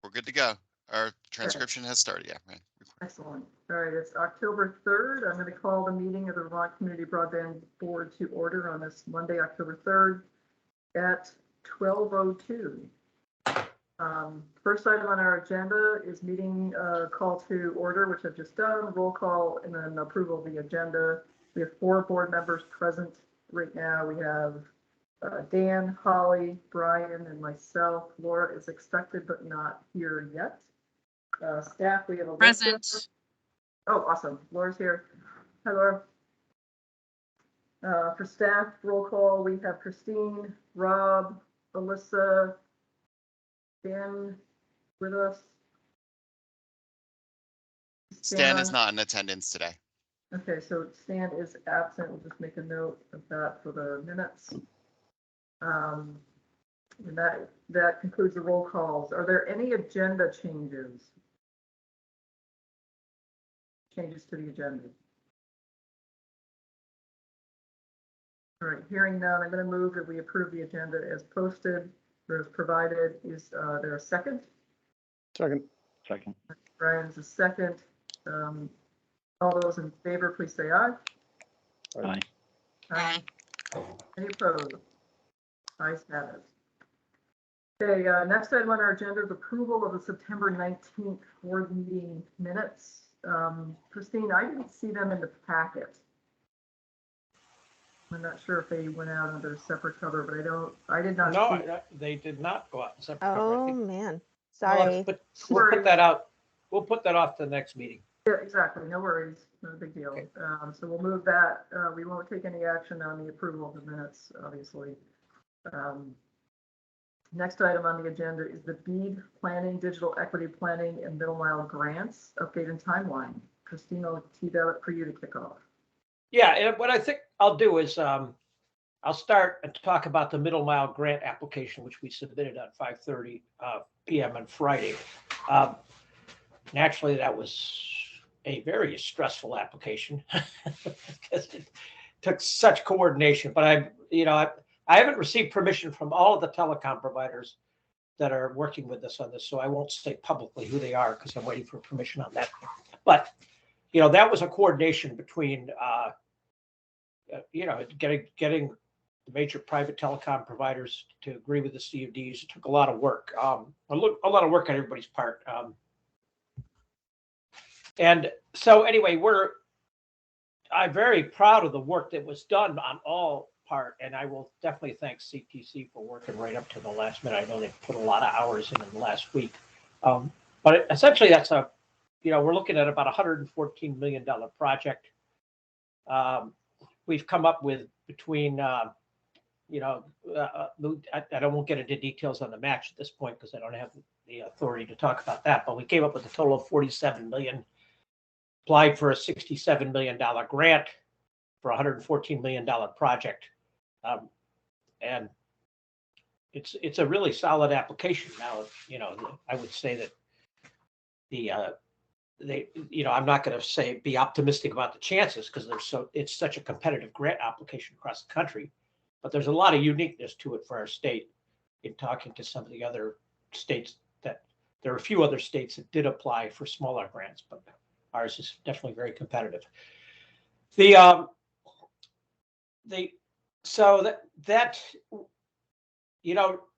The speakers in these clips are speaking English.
we're good to go. Our transcription has started. Yeah, right. Excellent. All right, it's October 3rd. I'm going to call the meeting of the Vermont Community Broadband Board to order on this Monday, October 3rd at 12:02. First item on our agenda is meeting call to order, which I've just done, roll call, and then approval of the agenda. We have 4 board members present right now. We have Dan, Holly, Brian, and myself. Laura is expected but not here yet. Staff, we have a Present. Oh, awesome. Laura's here. Hi, Laura. For staff roll call, we have Christine, Rob, Alyssa, Dan with us. Stan is not in attendance today. Okay, so Stan is absent. We'll just make a note of that for the minutes. And that concludes the roll calls. Are there any agenda changes? Changes to the agenda? All right, hearing none, I'm going to move that we approve the agenda as posted or as provided. Is there a second? Second. Brian's a second. All those in favor, please say aye. Aye. Aye. Any opposed? Ayes have it. Okay, next item on our agenda is approval of the September 19th board meeting minutes. Christine, I didn't see them in the packet. I'm not sure if they went out under a separate cover, but I did not. No, they did not go out in separate cover. I Oh, think. man. Well, Sorry. but we'll put that out. We'll put that off to the next meeting. Yeah, exactly. No worries. No big deal. Okay. So we'll move that. We won't take any action on the approval of the minutes, obviously. Next item on the agenda is the BEAD planning, digital equity planning, and middle mile grants update and timeline. Christine, I'll tee that up for you to kick off. Yeah, and what I think I'll do is I'll start and talk about the middle mile grant application, which we submitted on 5:30 p.m. on Friday. Naturally, that was a very stressful application because it took such coordination. But I haven't received permission from all of the telecom providers that are working with us on this, so I won't say publicly who they are because I'm waiting for permission on that. But that was a coordination between getting the major private telecom providers to agree with the CUDs. It took a lot of work, a lot of work on everybody's part. And so anyway, I'm very proud of the work that was done on all part, and I will definitely thank CTC for working right up to the last minute. I know they put a lot of hours in the last week, but essentially that's we're looking at about $114 million project. We've come up with between I won't get into details on the match at this point because I don't have the authority to talk about that, but we came up with a total of $47 million, applied for a $67 million grant for a $114 million project. And it's a really solid application. Now, I would say that I'm not going to say be optimistic about the chances because it's such a competitive grant application across the country, but there's a lot of uniqueness to it for our state. In talking to some of the other states, that there are a few other states that did apply for smaller grants, but ours is definitely very competitive.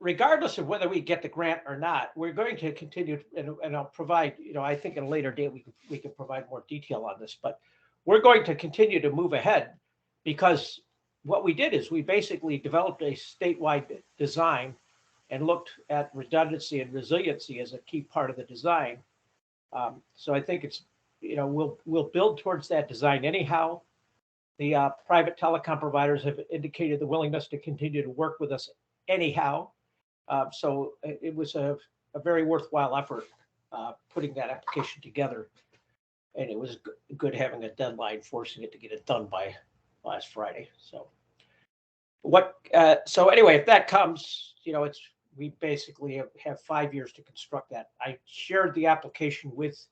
Regardless of whether we get the grant or not, we're going to continue, and I'll provide, I think at a later date we can provide more detail on this, but we're going to continue to move ahead because what we did is we basically developed a statewide design and looked at redundancy and resiliency as a key part of the design. So I think it's, we'll build towards that design anyhow. The private telecom providers have indicated the willingness to continue to work with us anyhow. So it was a very worthwhile effort putting that application together. And it was good having a deadline forcing it to get it done by last Friday. So anyway, if that comes, we basically have 5 years to construct that. I shared the application with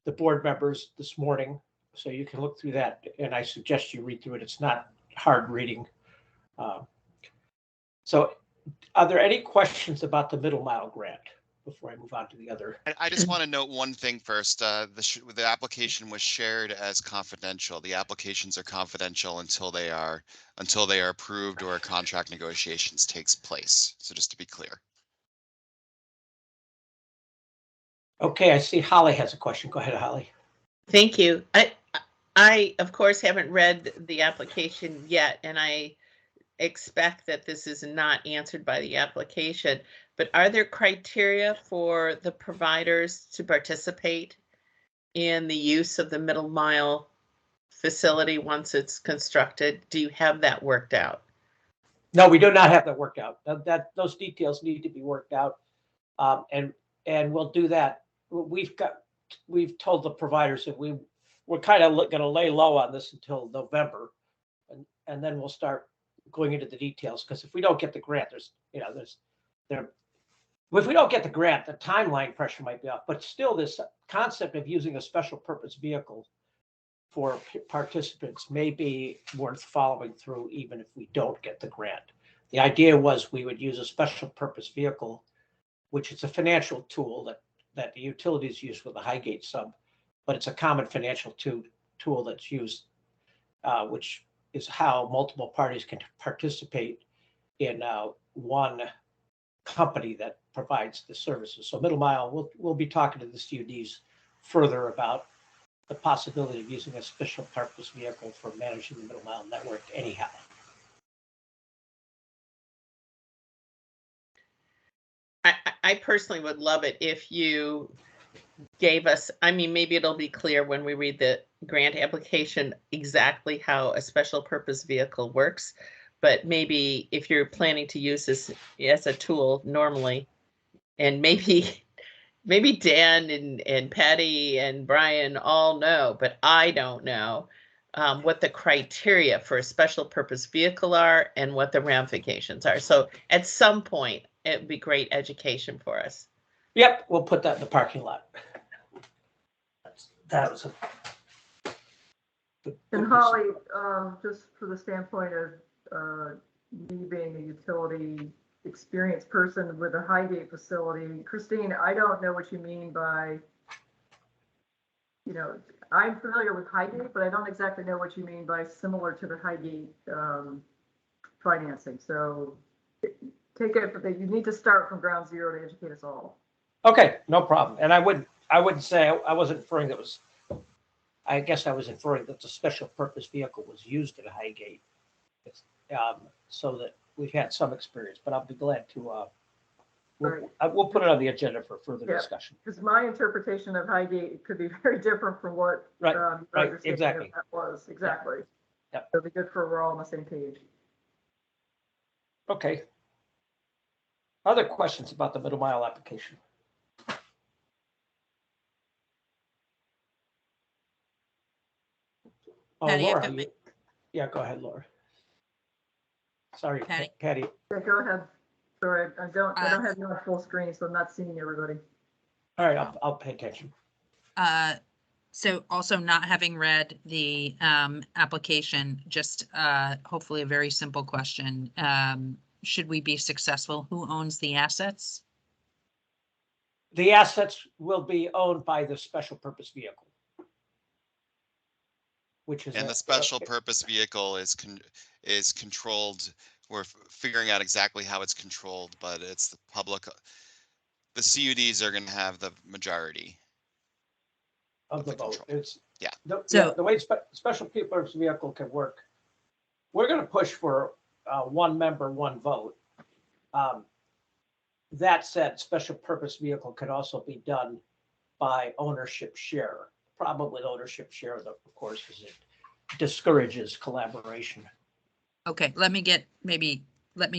the board members this morning, so you can look through that, and I suggest you read through it. It's not hard reading. So are there any questions about the middle mile grant before I move on to the other. I just want to note one thing first. The application was shared as confidential. The applications are confidential until they are approved or a contract negotiations takes place. So just to be clear. Okay, I see Holly has a question. Go ahead, Holly. Thank you. I of course haven't read the application yet, and I expect that this is not answered by the application, but are there criteria for the providers to participate in the use of the middle mile facility once it's constructed? Do you have that worked out? No, we do not have that worked out. Those details need to be worked out. And we'll do that. We've told the providers that we're kind of going to lay low on this until November, and then we'll start going into the details. Because if we don't get the grant, if we don't get the grant, the timeline pressure might be off. But still, this concept of using a special purpose vehicle for participants may be worth following through, even if we don't get the grant. The idea was we would use a special purpose vehicle, which is a financial tool that the utilities use with the Highgate sub, but it's a common financial tool that's used, which is how multiple parties can participate in one company that provides the services. So middle mile, we'll be talking to the CUDs further about the possibility of using a special purpose vehicle for managing the middle mile network anyhow. I personally would love it if you gave us, I mean, maybe it'll be clear when we read the grant application exactly how a special purpose vehicle works, but maybe if you're planning to use this as a tool normally, and maybe Dan and Patty and Brian all know, but I don't know what the criteria for a special purpose vehicle are and what the ramifications are. So at some point, it'd be great education for us. Yep, we'll put that in the parking lot. That was a good And Holly, just for the standpoint of me being a utility experienced person with a Highgate facility, Christine, I don't know what you mean by, I'm familiar with Highgate, but I don't exactly know what you mean by similar to the Highgate financing. So take it, but you need to start from ground zero to educate us all. Okay, no problem. And I wouldn't say I wasn't inferring that was. I guess I was inferring that the special purpose vehicle was used at Highgate, so that we've had some experience. But I'll be glad to. We'll put it on the agenda for further discussion. Because my interpretation of Highgate could be very different from what right, exactly that was. Exactly. Yep. It'll be good for we're all on the same page. Okay. Other questions about the middle mile application? Oh, Patty, Laura, yeah, go ahead, Laura. Sorry, Patty. Yeah, go ahead. Sorry, I don't have you on full screen, so I'm not seeing everybody. All right, I'll pay attention. So also not having read the application, just hopefully a very simple question. Should we be successful? Who owns the assets? The assets will be owned by the special purpose vehicle. Which is the special purpose vehicle is controlled. We're figuring out exactly how it's controlled, but it's the public. The CUDs are going to have the majority of the vote. It's So the way special purpose vehicle can work. We're going to push for one member, one vote. That said, special purpose vehicle could also be done by ownership share. Probably ownership share, of course, because it discourages collaboration. Okay, let me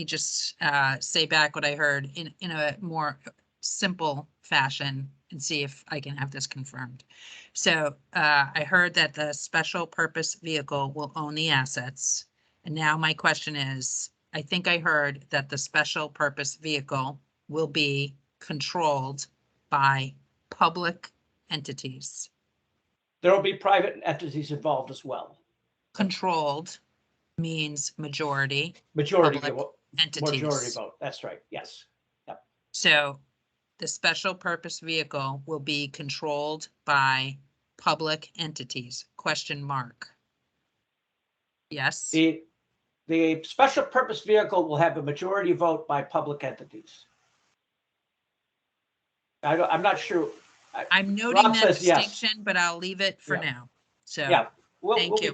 just say back what I heard in a more simple fashion and see if I can have this confirmed. So I heard that the special purpose vehicle will own the assets. And now my question is, I think I heard that the special purpose vehicle will be controlled by public entities. There will be private entities involved as well. Controlled means majority. Majority public vote. Entities. Majority vote. That's right. Yes. Yep. So the special purpose vehicle will be controlled by public entities, question mark. Yes, The special purpose vehicle will have a majority vote by public entities. I'm not sure. I'm noting Rob that says yes. distinction, but I'll leave it for Yeah. now. So, Yeah, we'll Thank be you.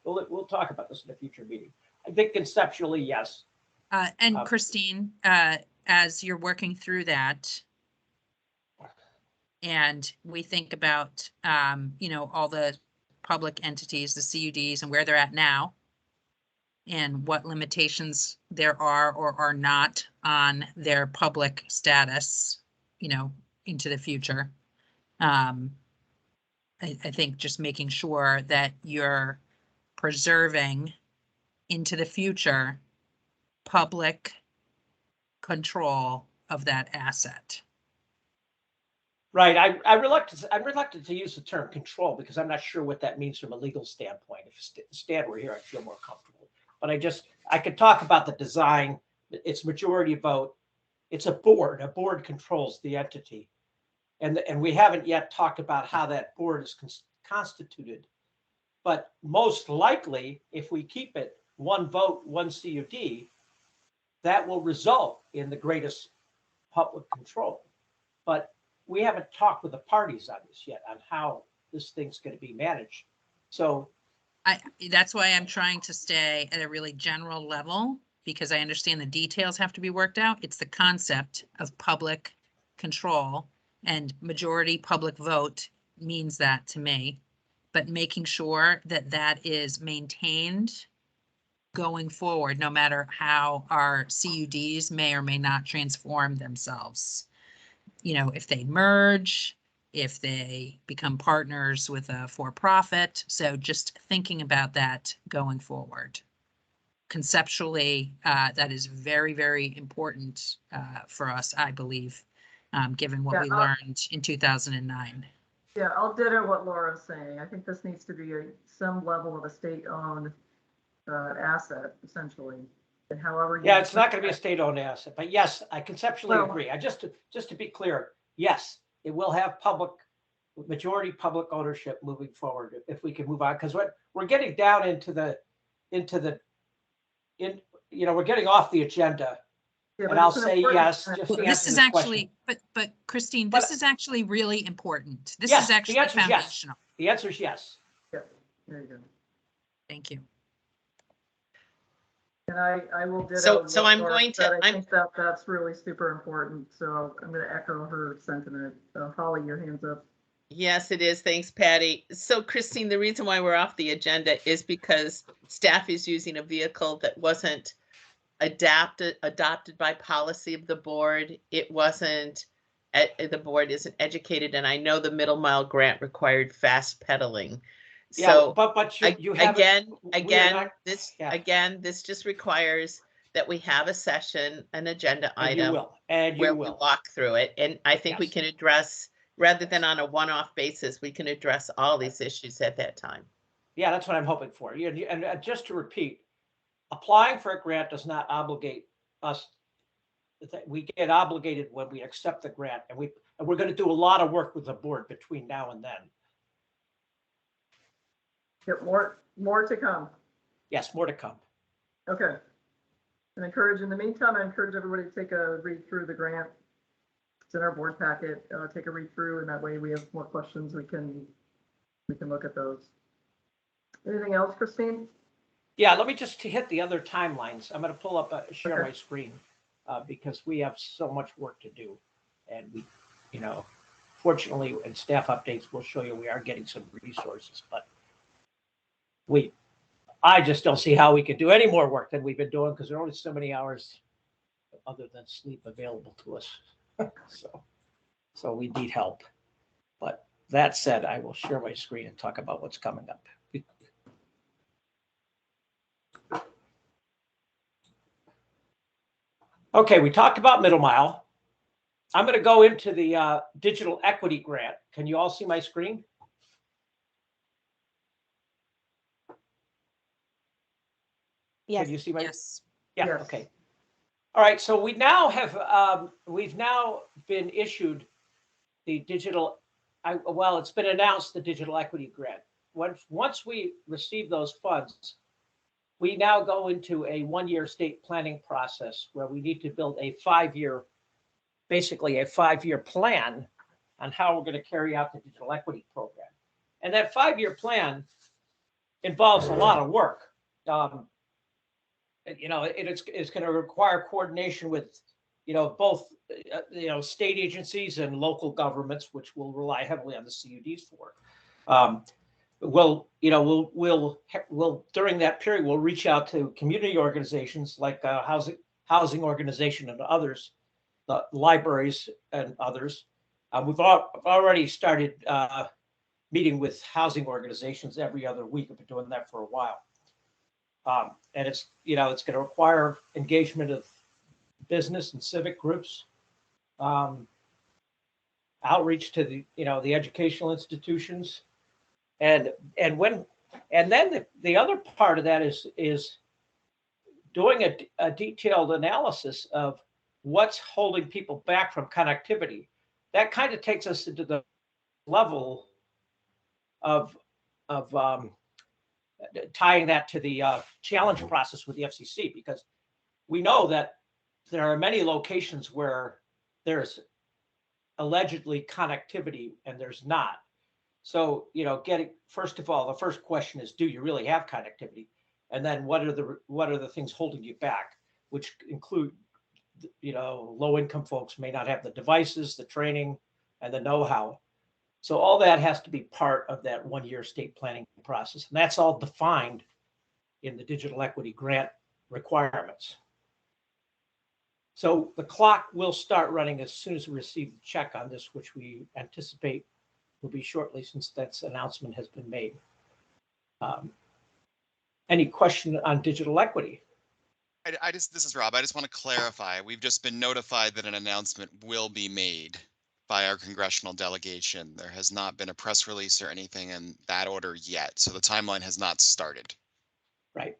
we'll talk about this in a future meeting. I think conceptually, yes. and Christine, as you're working through that, and we think about, all the public entities, the CUDs and where they're at now, and what limitations there are or are not on their public status, into the future. I think just making sure that you're preserving into the future public control of that asset. Right. I'm reluctant to use the term control because I'm not sure what that means from a legal standpoint. If Stan were here, I'd feel more comfortable. But I could talk about the design. It's majority vote. It's a board. A board controls the entity. And we haven't yet talked about how that board is constituted. But most likely, if we keep it one vote, one CUD, that will result in the greatest public control. But we haven't talked with the parties on this yet, on how this thing's going to be managed. So that's why I'm trying to stay at a really general level, because I understand the details have to be worked out. It's the concept of public control, and majority public vote means that to me, but making sure that that is maintained going forward, no matter how our CUDs may or may not transform themselves. If they merge, if they become partners with a for-profit. So just thinking about that going forward. Conceptually, that is very, very important for us, I believe, given what we learned in 2009. Yeah, I'll ditto what Laura's saying. I think this needs to be some level of a state-owned asset, essentially. And however. Yeah, it's not going to be a state-owned asset, but yes, I conceptually agree. Just to be clear, yes, it will have majority public ownership moving forward if we can move on, because we're getting down we're getting off the agenda. Yeah, and I'll say yes. Just this is actually, but Christine, this is actually really important. This is actually foundational. Yes. The answer is yes. Yeah, there you go. Thank you. And I will ditto. So I'm going to. I think that's really super important. So I'm going to echo her sentiment. Holly, your hand's up. Yes, it is. Thanks, Patty. So Christine, the reason why we're off the agenda is because staff is using a vehicle that wasn't adopted by policy of the board. It wasn't, the board isn't educated, and I know the middle mile grant required fast pedaling. So, yeah, but you have this just requires that we have a session, an agenda item, where we walk through it, and I think we can address, rather than on a one-off basis, we can address all these issues at that time. Yeah, that's what I'm hoping for. And just to repeat, applying for a grant does not obligate us. We get obligated when we accept the grant, and we're going to do a lot of work with the board between now and then. Get more to come. Yes, more to come. Okay. And in the meantime, I encourage everybody to take a read through the grant. It's in our board packet. Take a read through, and that way we have more questions. We can look at those. Anything else, Christine? Yeah, let me just hit the other timelines. I'm going to pull up share my screen because we have so much work to do, and we, fortunately, in staff updates, we'll show you we are getting some resources, but I just don't see how we could do any more work than we've been doing because there are only so many hours other than sleep available to us. So we need help. But that said, I will share my screen and talk about what's coming up. Okay, we talked about middle mile. I'm going to go into the digital equity grant. Can you all see my screen? Yes. Can you see my? Yes. Yeah. Yes. Okay. All right, so we now have, we've now been issued the digital, well, it's been announced the digital equity grant. Once we receive those funds, we now go into a one-year state planning process where we need to build a 5-year, basically a 5-year plan on how we're going to carry out the digital equity program. And that 5-year plan involves a lot of work. It's going to require coordination with, both, state agencies and local governments, which will rely heavily on the CUDs for. We'll during that period, we'll reach out to community organizations like housing organization and others, the libraries and others. We've already started meeting with housing organizations every other week. I've been doing that for a while. And it's going to require engagement of business and civic groups, outreach to the educational institutions, and then the other part of that is doing a detailed analysis of what's holding people back from connectivity. That kind of takes us into the level of tying that to the challenge process with the FCC, because we know that there are many locations where there's allegedly connectivity and there's not. So, first of all, the first question is, do you really have connectivity? And then what are the things holding you back, which include, low income folks may not have the devices, the training, and the know-how. So all that has to be part of that one-year state planning process. And that's all defined in the digital equity grant requirements. So the clock will start running as soon as we receive the check on this, which we anticipate will be shortly, since that announcement has been made. Any question on digital equity? This is Rob. I just want to clarify. We've just been notified that an announcement will be made by our congressional delegation. There has not been a press release or anything in that order yet. So the timeline has not started. Right.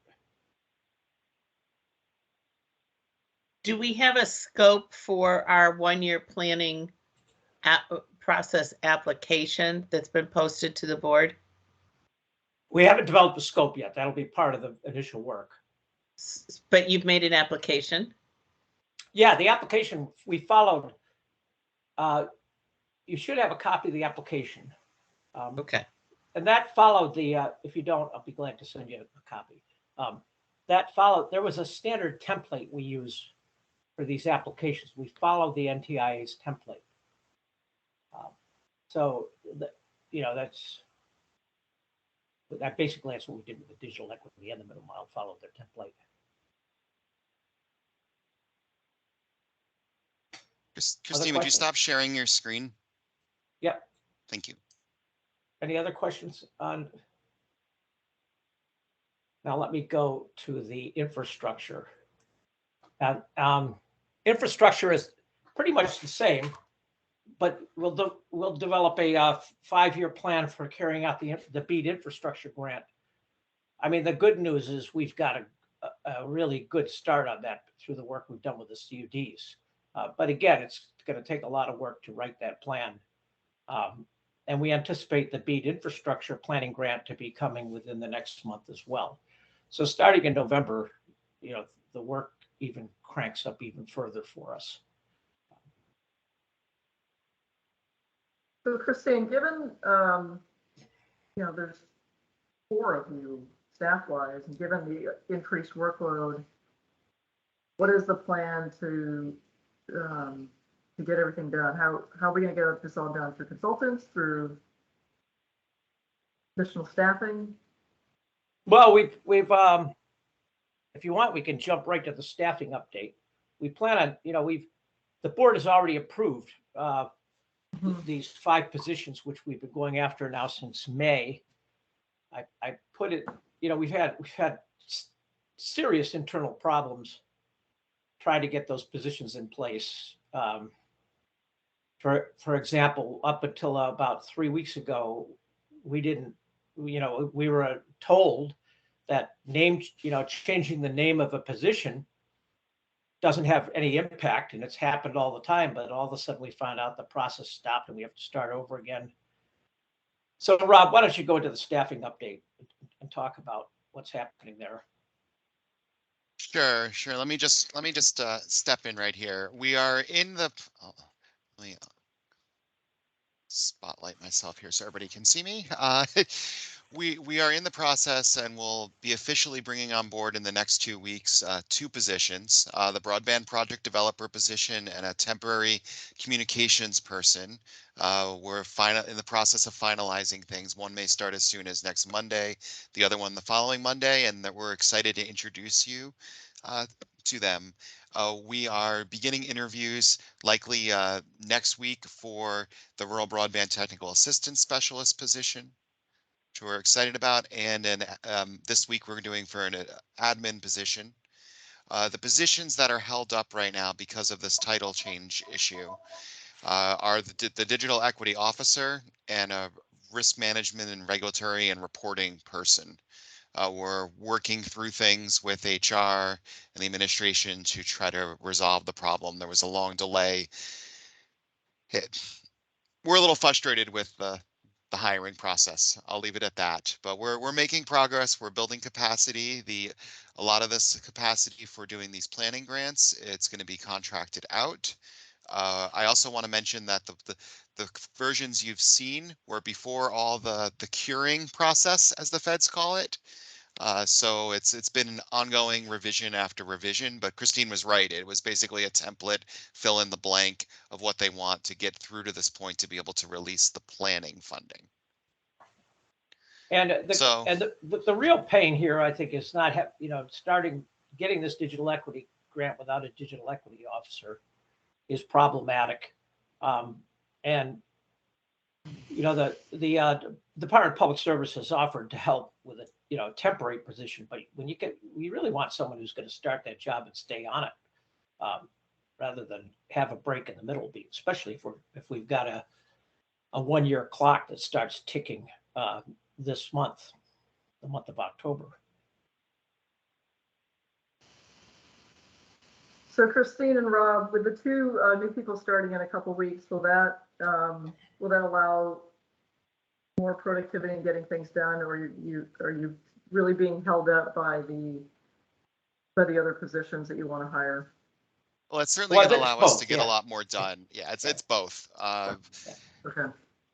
Do we have a scope for our one-year planning process application that's been posted to the board? We haven't developed a scope yet. That'll be part of the initial work. But you've made an application? Yeah, the application we followed. You should have a copy of the application. Okay. And that followed the, if you don't, I'll be glad to send you a copy. That followed, there was a standard template we use for these applications. We followed the NTIA's template. That basically that's what we did with the digital equity and the middle mile, followed their template. Christine, would you stop sharing your screen? Yep. Thank you. Any other questions on? Now let me go to the infrastructure. Infrastructure is pretty much the same, but we'll develop a 5-year plan for carrying out the BEAD infrastructure grant. I mean, the good news is we've got a really good start on that through the work we've done with the CUDs. But again, it's going to take a lot of work to write that plan. And we anticipate the BEAD infrastructure planning grant to be coming within the next month as well. So starting in November, the work even cranks up even further for us. So Christine, given, there's 4 of you staff-wise, and given the increased workload, what is the plan to get everything done? How are we going to get this all done? Through consultants, through additional staffing? Well, we've if you want, we can jump right to the staffing update. We plan on, the board has already approved these 5 positions, which we've been going after now since May. I put it, we've had serious internal problems trying to get those positions in place. For example, up until about 3 weeks ago, we were told that changing the name of a position doesn't have any impact, and it's happened all the time, but all of a sudden we found out the process stopped and we have to start over again. So Rob, why don't you go into the staffing update and talk about what's happening there? Sure. Let me just step in right here. We are in the. Oh, let me spotlight myself here so everybody can see me. We are in the process and will be officially bringing on board in the next 2 weeks 2 positions, the broadband project developer position and a temporary communications person. We're in the process of finalizing things. One may start as soon as next Monday, the other one the following Monday, and that we're excited to introduce you to them. We are beginning interviews likely next week for the Rural Broadband Technical Assistance Specialist position, which we're excited about, and then this week we're doing for an admin position. The positions that are held up right now because of this title change issue are the Digital Equity Officer and a Risk Management and Regulatory and Reporting person. We're working through things with HR and the administration to try to resolve the problem. There was a long delay. We're a little frustrated with the hiring process. I'll leave it at that. But we're making progress. We're building capacity. A lot of this capacity for doing these planning grants, it's going to be contracted out. I also want to mention that the versions you've seen were before all the curing process, as the feds call it. So it's been an ongoing revision after revision, but Christine was right. It was basically a template, fill in the blank of what they want to get through to this point to be able to release the planning funding. And the real pain here, I think, is not getting this digital equity grant without a digital equity officer is problematic. And the Department of Public Service has offered to help with a temporary position, but when you really want someone who's going to start that job and stay on it, rather than have a break in the middle, especially if we've got a 1-year clock that starts ticking this month, the month of October. So Christine and Rob, with the 2 new people starting in a couple weeks, will that allow more productivity in getting things done, or are you really being held up by the other positions that you want to hire? Well, it's certainly going to allow us to get a lot more done. Yeah, it's both. Okay.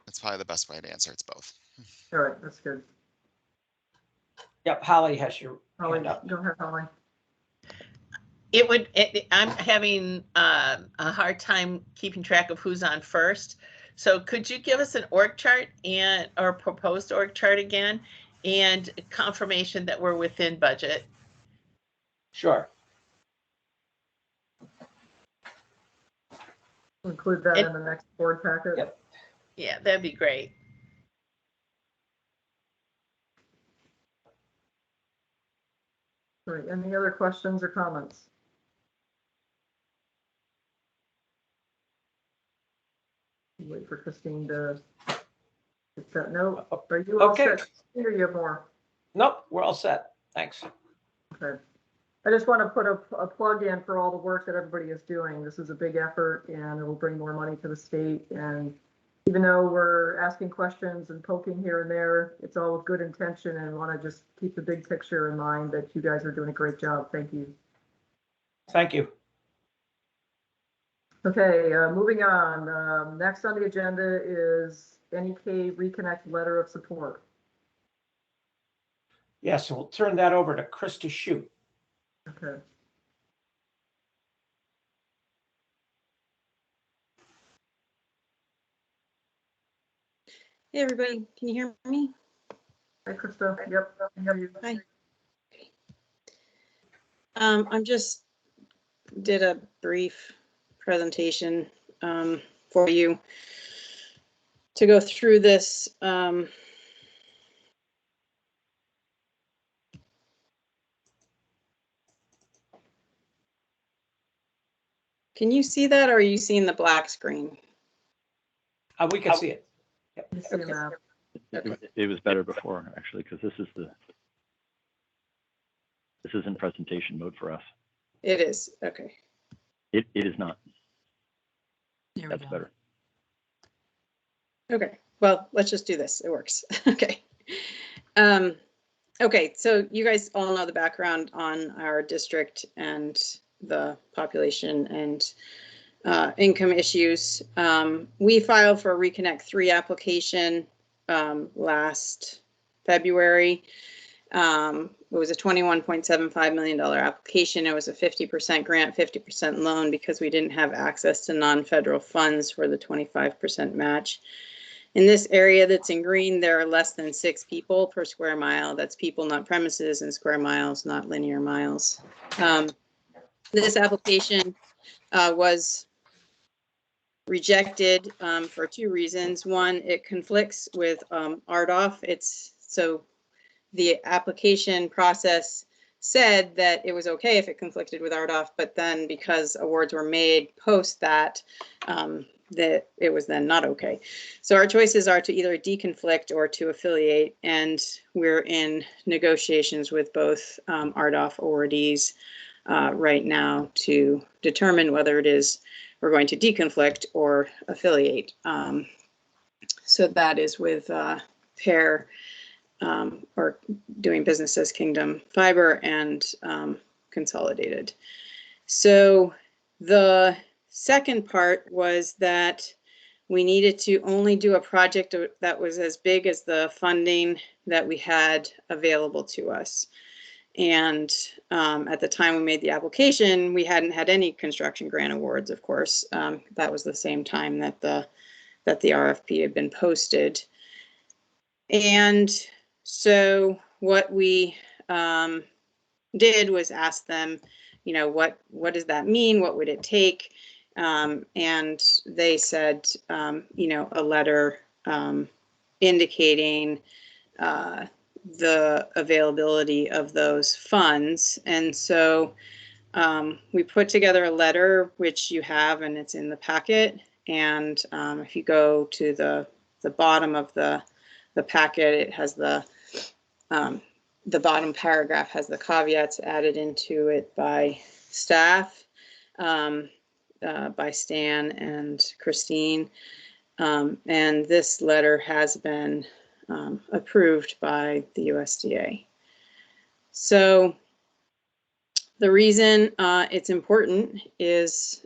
That's probably the best way to answer. It's both. All right, that's good. Yep, Holly has your hand up. Go ahead, Holly. I'm having a hard time keeping track of who's on first. So could you give us an org chart or proposed org chart again, and confirmation that we're within budget? Sure. We'll include that in the next board packet. Yep. Yeah, that'd be great. All right, any other questions or comments? Wait for Christine to get that note. Are you all set, Christine, or you have more? Nope, we're all set. Thanks. Okay. I just want to put a plug in for all the work that everybody is doing. This is a big effort, and it will bring more money to the state. And even though we're asking questions and poking here and there, it's all with good intention, and want to just keep the big picture in mind that you guys are doing a great job. Thank you. Thank you. Okay, moving on. Next on the agenda is NEK Reconnect Letter of Support. Yes, we'll turn that over to Chris to shoot. Okay. Hey everybody, can you hear me? Hi, Krista. Yep, I hear you. Hi. Okay. I'm just did a brief presentation for you to go through this. Can you see that, or are you seeing the black screen? We can see it. Yep. Okay. It was better before, actually, because this is in presentation mode for us. It is, okay. It is not. There we That's go. better. Okay, well, let's just do this. It works. Okay. Okay, so you guys all know the background on our district and the population and income issues. We filed for a Reconnect 3 application last February. It was a $21.75 million application. It was a 50% grant, 50% loan because we didn't have access to non-federal funds for the 25% match. In this area that's in green, there are less than 6 people per square mile. That's people, not premises, and square miles, not linear miles. This application was rejected for 2 reasons. One, it conflicts with RDOF. So the application process said that it was okay if it conflicted with RDOF, but then because awards were made post that, that it was then not okay. So our choices are to either deconflict or to affiliate, and we're in negotiations with both RDOF awardees right now to determine whether it is we're going to deconflict or affiliate. So that is with Pair, or doing business as Kingdom Fiber, and Consolidated. So the second part was that we needed to only do a project that was as big as the funding that we had available to us. And at the time we made the application, we hadn't had any construction grant awards, of course. That was the same time that the RFP had been posted. And so what we did was ask them, you know, what does that mean? What would it take? And they said, you know, a letter indicating the availability of those funds. And so we put together a letter, which you have, and it's in the packet. And if you go to the bottom of the packet, it has the bottom paragraph has the caveats added into it by staff, by Stan and Christine. And this letter has been approved by the USDA. So the reason it's important is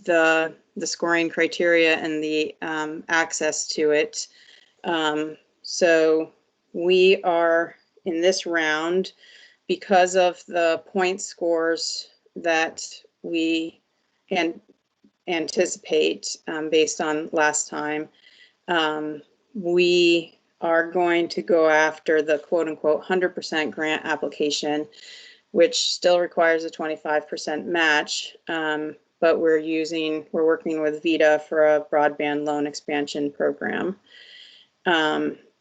the scoring criteria and the access to it. So we are in this round, because of the point scores that we anticipate based on last time, we are going to go after the quote unquote 100% grant application, which still requires a 25% match. But we're working with VITA for a broadband loan expansion program.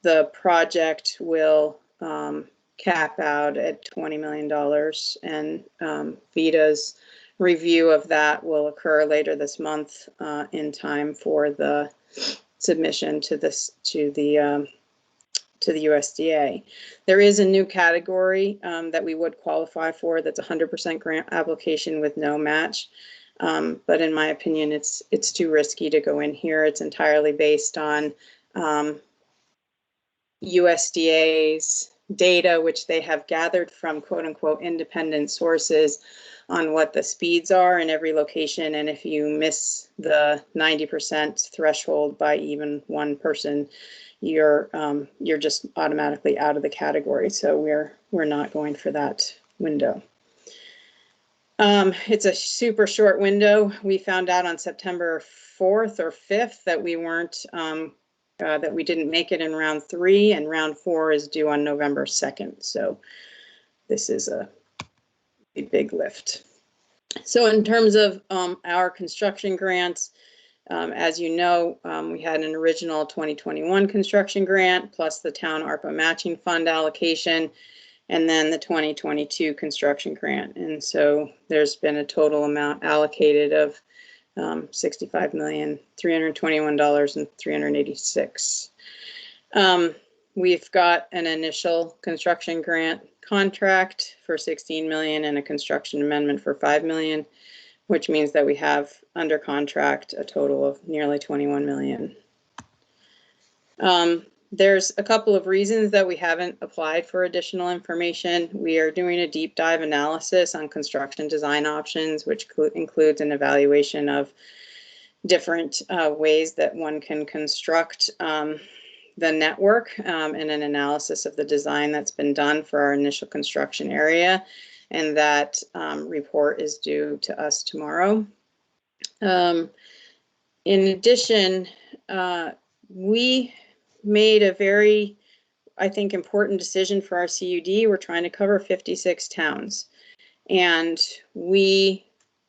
The project will cap out at $20 million, and VITA's review of that will occur later this month in time for the submission to the USDA. There is a new category that we would qualify for. That's 100% grant application with no match. But in my opinion, it's too risky to go in here. It's entirely based on USDA's data, which they have gathered from quote unquote independent sources on what the speeds are in every location. And if you miss the 90% threshold by even one person, you're just automatically out of the category. So we're not going for that window. It's a super short window. We found out on September 4th or 5th that we weren't that we didn't make it in round 3, and round 4 is due on November 2nd. So this is a big lift. So in terms of our construction grants, as you know, we had an original 2021 construction grant plus the town ARPA matching fund allocation, and then the 2022 construction grant. And so there's been a total amount allocated of $65,321,386. We've got an initial construction grant contract for 16 million and a construction amendment for 5 million, which means that we have under contract a total of nearly 21 million. There's a couple of reasons that we haven't applied for additional information. We are doing a deep dive analysis on construction design options, which includes an evaluation of different ways that one can construct the network and an analysis of the design that's been done for our initial construction area. And that report is due to us tomorrow. In addition, we made a very, I think, important decision for our CUD. We're trying to cover 56 towns. And we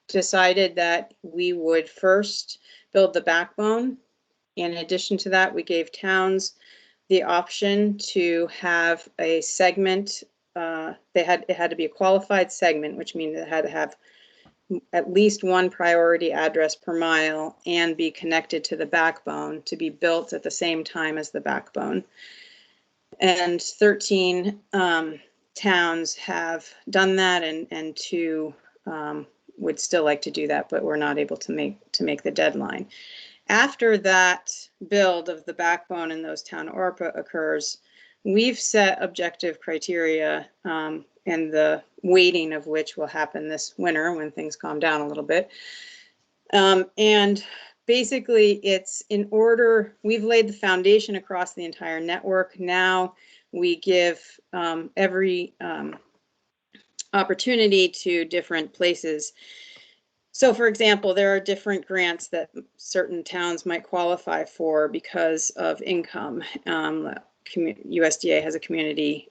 decided that we would first build the backbone. In addition to that, we gave towns the option to have a segment. It had to be a qualified segment, which means it had to have at least one priority address per mile and be connected to the backbone to be built at the same time as the backbone. And 13 towns have done that, and 2 would still like to do that, but we're not able to make the deadline. After that build of the backbone in those town ARPA occurs, we've set objective criteria, and the weighting of which will happen this winter when things calm down a little bit. And basically it's in order, we've laid the foundation across the entire network. Now we give every opportunity to different places. So for example, there are different grants that certain towns might qualify for because of income. USDA has a community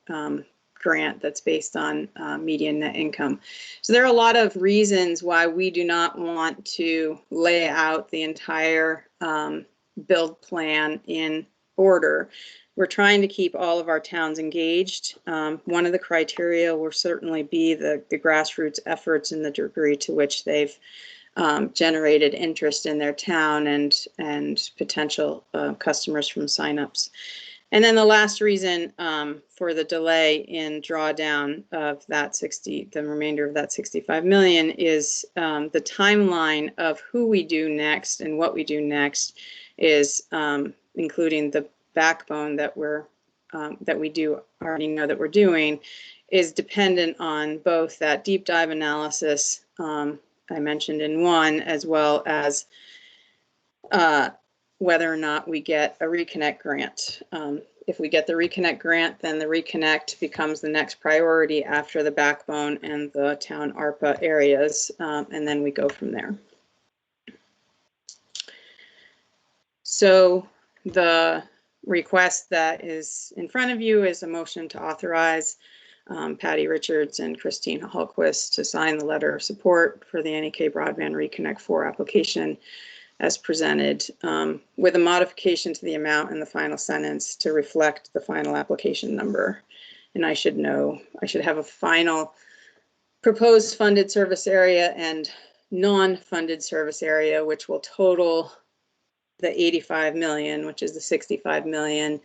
grant that's based on median net income. So there are a lot of reasons why we do not want to lay out the entire build plan in order. We're trying to keep all of our towns engaged. One of the criteria will certainly be the grassroots efforts and the degree to which they've generated interest in their town and potential customers from signups. And then the last reason for the delay in drawdown of that the remainder of that 65 million is the timeline of who we do next and what we do next is including the backbone that we do already know that we're doing is dependent on both that deep dive analysis I mentioned in 1, as well as whether or not we get a reconnect grant. If we get the reconnect grant, then the reconnect becomes the next priority after the backbone and the town ARPA areas, and then we go from there. So the request that is in front of you is a motion to authorize Patty Richards and Christine Hallquist to sign the letter of support for the NEK Broadband Reconnect 4 application as presented, with a modification to the amount in the final sentence to reflect the final application number. And I should have a final proposed funded service area and non-funded service area, which will total the 85 million, which is the 65 million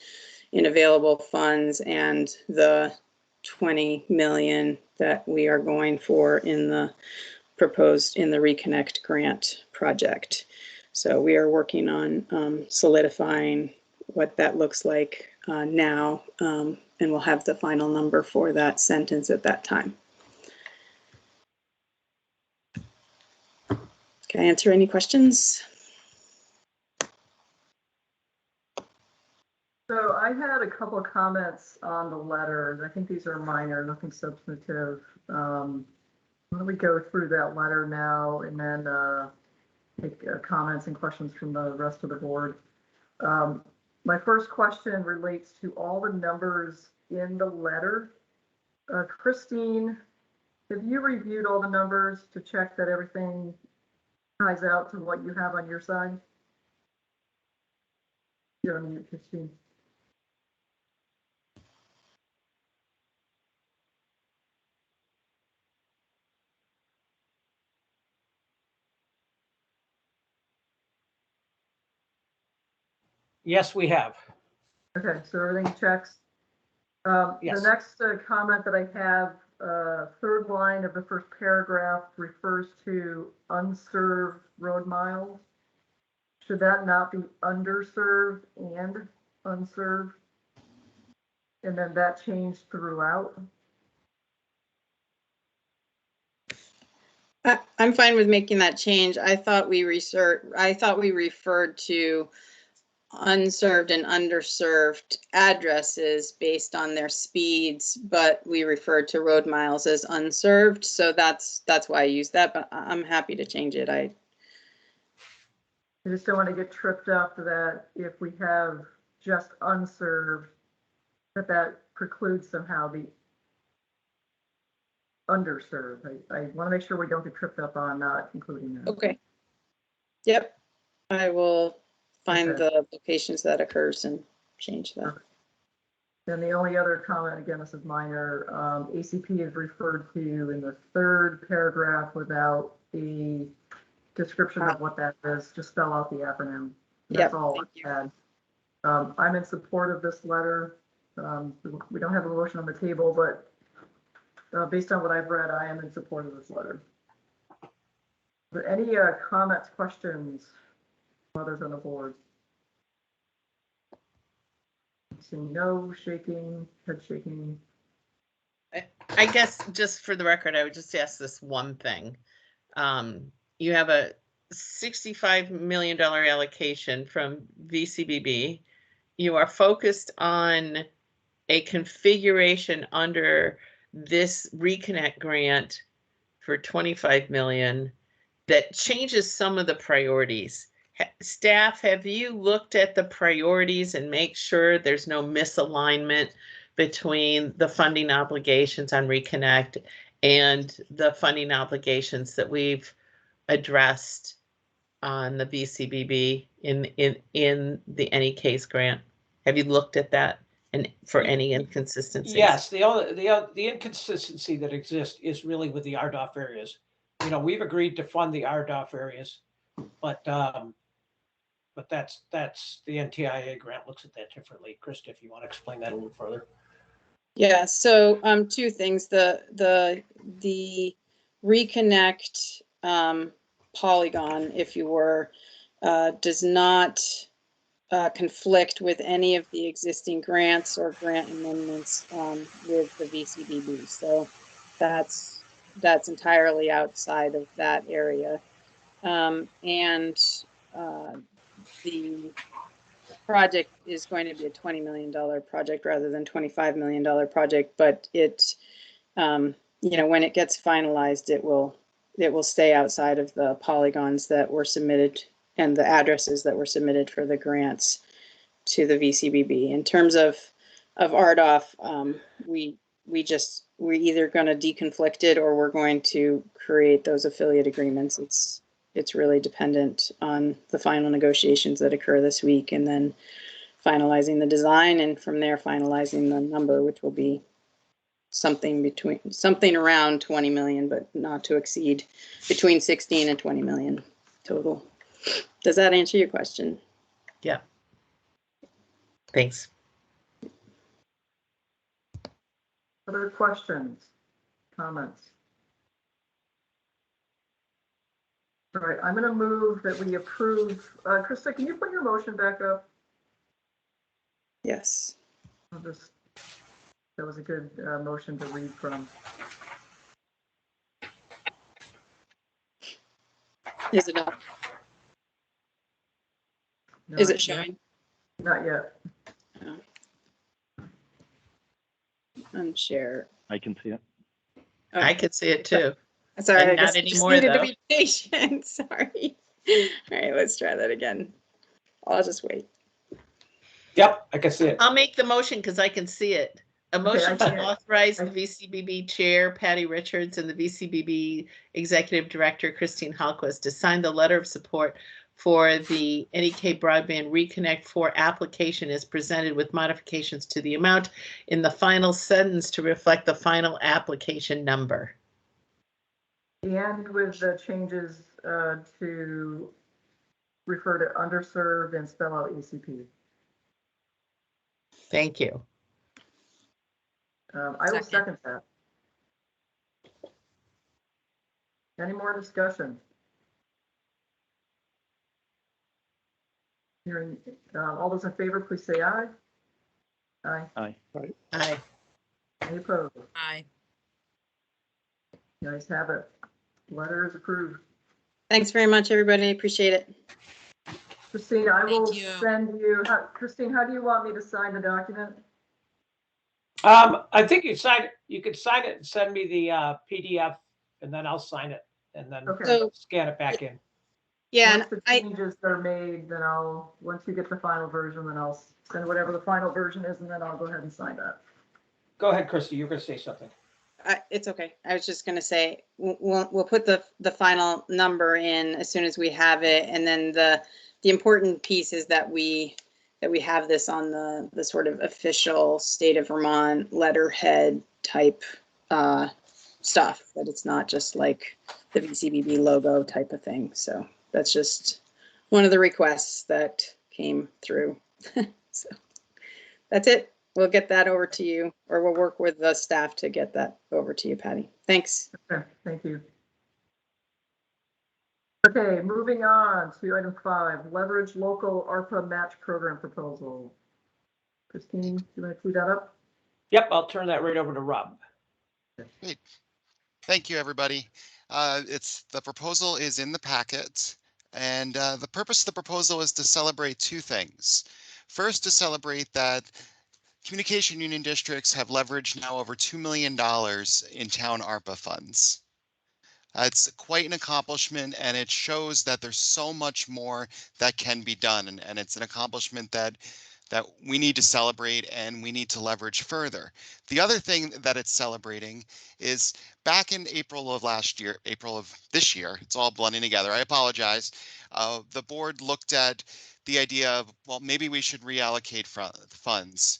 in available funds and the 20 million that we are going for in the proposed in the Reconnect grant project. So we are working on solidifying what that looks like now, and we'll have the final number for that sentence at that time. Can I answer any questions? So I had a couple of comments on the letter. I think these are minor, nothing substantive. Why don't we go through that letter now and then take comments and questions from the rest of the board. My first question relates to all the numbers in the letter. Christine, have you reviewed all the numbers to check that everything ties out to what you have on your side? You're on mute, Christine. Yes, we have. Okay, so everything checks. Yes. The next comment that I have, third line of the first paragraph refers to unserved road miles. Should that not be underserved and unserved? And then that changed throughout? I'm fine with making that change. I thought we referred to unserved and underserved addresses based on their speeds, but we referred to road miles as unserved. So that's why I used that, but I'm happy to change it. I just don't want to get tripped up that if we have just unserved, that precludes somehow the underserved. I want to make sure we don't get tripped up on not including that. Okay. Yep. I will find Okay. the locations that occurs and change that. Then the only other comment, again, this is minor, ACP is referred to in the third paragraph without the description of what that is, just spell out the acronym. That's all I had. I'm in support of this letter. We don't have a motion on the table, but based on what I've read, I am in support of this letter. Are there any comments, questions, others on the board? Seeing no, shaking, head shaking. I guess just for the record, I would just ask this one thing. You have a $65 million allocation from VCBB. You are focused on a configuration under this Reconnect grant for 25 million that changes some of the priorities. Staff, have you looked at the priorities and make sure there's no misalignment between the funding obligations on Reconnect and the funding obligations that we've addressed on the VCBB in the Any Case grant? Have you looked at that and for any inconsistencies? Yes, the inconsistency that exists is really with the RDOF areas. You know, we've agreed to fund the RDOF areas, but that's the NTIA grant looks at that differently. Krista, if you want to explain that a little further. Yeah, so two things. The Reconnect polygon, if you were, does not conflict with any of the existing grants or grant amendments with the VCBB. So that's entirely outside of that area. And the project is going to be a $20 million project rather than $25 million project, but it, you know, when it gets finalized, it will stay outside of the polygons that were submitted and the addresses that were submitted for the grants to the VCBB. In terms of RDOF, we're either going to deconflict it or we're going to create those affiliate agreements. It's really dependent on the final negotiations that occur this week and then finalizing the design and from there finalizing the number, which will be something around 20 million, but not to exceed between 16 and 20 million total. Does that answer your question? Yeah. Thanks. Other questions, comments? All right, I'm going to move that we approve. Krista, can you put your motion back up? Yes. That was a good motion to read from. Is it up? No, Is it showing? Not yet. No. Unshare. I can see it. Oh. I could see it too. Sorry, And I not just anymore, needed though. to be patient. Sorry. All right, let's try that again. I'll just wait. Yep, I can see it. I'll make the motion because I can see it. A motion Okay, to authorize the VCBB Chair, Patty Richards, and the VCBB Executive Director, Christine Hallquist, to sign the letter of support for the NEK Broadband Reconnect 4 application as presented with modifications to the amount in the final sentence to reflect the final application number. And with the changes to refer to underserved and spell out ACP. Thank you. I will Second. second that. Any more discussion? Hearing, all those in favor, please say aye. Aye. Aye. Aye. Any opposed? Aye. You guys have it. Letter is approved. Thanks very much, everybody. Appreciate it. Christine, I will Thank you. send you, Christine, how do you want me to sign the document? I think you could sign it and send me the PDF, and then I'll sign it and then Okay. So, scan it back in. yeah, Once and the changes are made, then once you get the final version, then I'll send whatever the final version is, and then I'll go ahead and sign that. Go ahead, Christy, you're gonna say something. it's okay. I was just gonna say, we'll put the final number in as soon as we have it, and then the important piece is that we have this on the sort of official state of Vermont letterhead type stuff, that it's not just like the VCBB logo type of thing. So that's just one of the requests that came through. So that's it. We'll get that over to you, or we'll work with the staff to get that over to you, Patty. Thanks. Okay, thank you. Okay, moving on to item 5, leverage local ARPA match program proposal. Christine, do you want to clear that up? Yep, I'll turn that right over to Rob. Great. Thank you, everybody. The proposal is in the packet, and the purpose of the proposal is to celebrate two things. First, to celebrate that communication union districts have leveraged now over $2 million in town ARPA funds. It's quite an accomplishment, and it shows that there's so much more that can be done, and it's an accomplishment that we need to celebrate and we need to leverage further. The other thing that it's celebrating is back in April of this year, it's all blending together, I apologize, the board looked at the idea of, well, maybe we should reallocate funds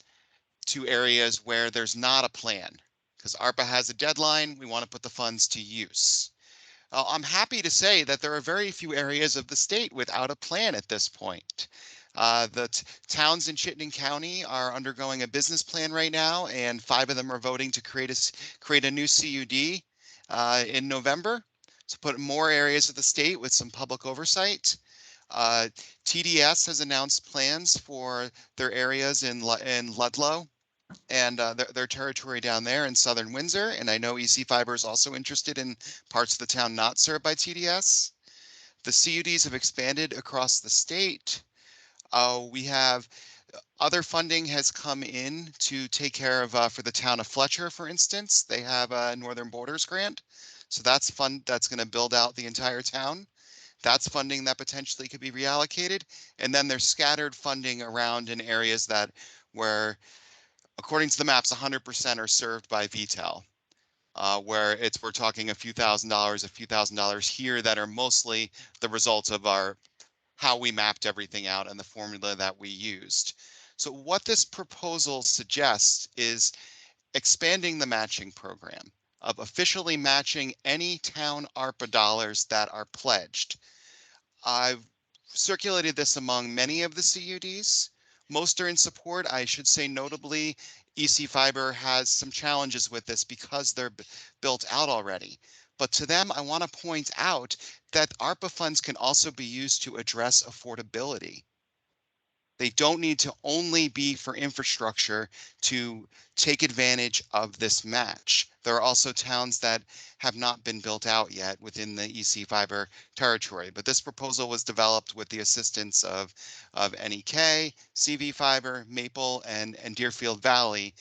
to areas where there's not a plan, because ARPA has a deadline, we want to put the funds to use. I'm happy to say that there are very few areas of the state without a plan at this point. The towns in Chittenden County are undergoing a business plan right now, and 5 of them are voting to create a new CUD in November to put more areas of the state with some public oversight. TDS has announced plans for their areas in Ludlow and their territory down there in southern Windsor. And I know EC Fiber is also interested in parts of the town not served by TDS. The CUDs have expanded across the state. We have other funding has come in to take care of, for the town of Fletcher, for instance, they have a Northern Borders grant. So that's fund that's going to build out the entire town. That's funding that potentially could be reallocated. And then there's scattered funding around in areas where, according to the maps, 100% are served by VTEL, where we're talking a few thousand dollars here that are mostly the results of how we mapped everything out and the formula that we used. So what this proposal suggests is expanding the matching program of officially matching any town ARPA dollars that are pledged. I've circulated this among many of the CUDs. Most are in support. I should say notably, EC Fiber has some challenges with this because they're built out already. But to them, I want to point out that ARPA funds can also be used to address affordability. They don't need to only be for infrastructure to take advantage of this match. There are also towns that have not been built out yet within the EC Fiber territory, but this proposal was developed with the assistance of NEK, CV Fiber, Maple, and Deerfield Valley.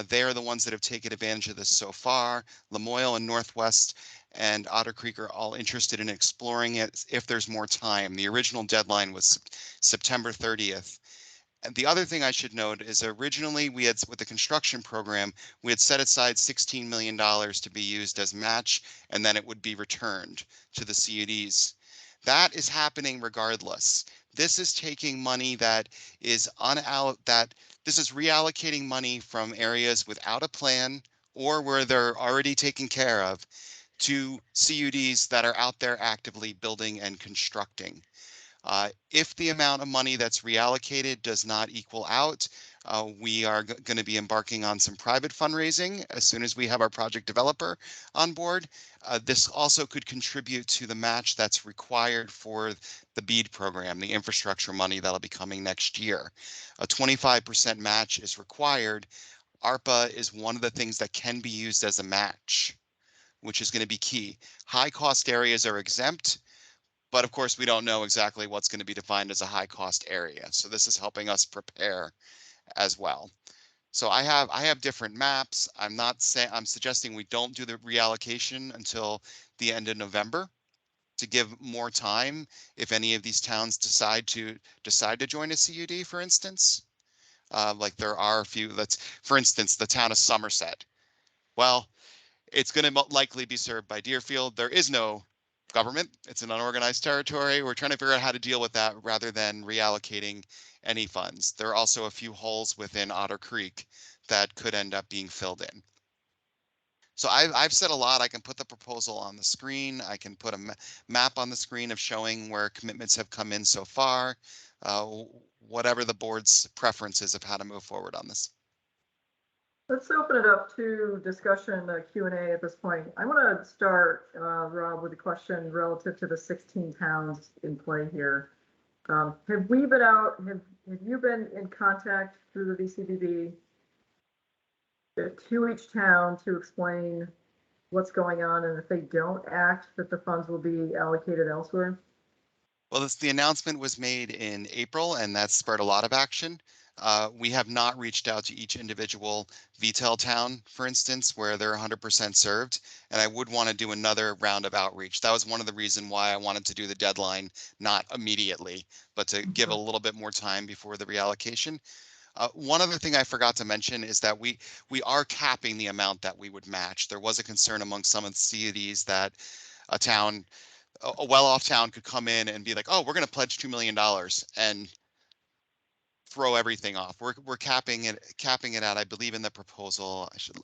They are the ones that have taken advantage of this so far. Lamoille and Northwest and Otter Creek are all interested in exploring it if there's more time. The original deadline was September 30th. And the other thing I should note is originally with the construction program, we had set aside $16 million to be used as match, and then it would be returned to the CUDs. That is happening regardless. This is taking money this is reallocating money from areas without a plan or where they're already taken care of to CUDs that are out there actively building and constructing. If the amount of money that's reallocated does not equal out, we are going to be embarking on some private fundraising as soon as we have our project developer on board. This also could contribute to the match that's required for the BEAD program, the infrastructure money that'll be coming next year. A 25% match is required. ARPA is one of the things that can be used as a match, which is going to be key. High cost areas are exempt, but of course we don't know exactly what's going to be defined as a high cost area. So this is helping us prepare as well. So I have different maps. I'm suggesting we don't do the reallocation until the end of November to give more time if any of these towns decide to join a CUD, for instance. Like there are a few, for instance, the town of Somerset. Well, it's going to likely be served by Deerfield. There is no government. It's an unorganized territory. We're trying to figure out how to deal with that rather than reallocating any funds. There are also a few holes within Otter Creek that could end up being filled in. So I've said a lot. I can put the proposal on the screen. I can put a map on the screen of showing where commitments have come in so far, whatever the board's preferences of how to move forward on this. Let's open it up to discussion, Q&A at this point. I want to start, Rob, with a question relative to the 16 towns in play here. Have we been out, have you been in contact through the VCBB to each town to explain what's going on, and if they don't act, that the funds will be allocated elsewhere? Well, the announcement was made in April, and that spurred a lot of action. We have not reached out to each individual VTEL town, for instance, where they're 100% served, and I would want to do another round of outreach. That was one of the reasons why I wanted to do the deadline, not immediately, but to give a little bit more time before the reallocation. One other thing I forgot to mention is that we are capping the amount that we would match. There was a concern among some of the CUDs that a well-off town could come in and be like, oh, we're going to pledge $2 million and throw everything off. We're capping it at, I believe in the proposal, I should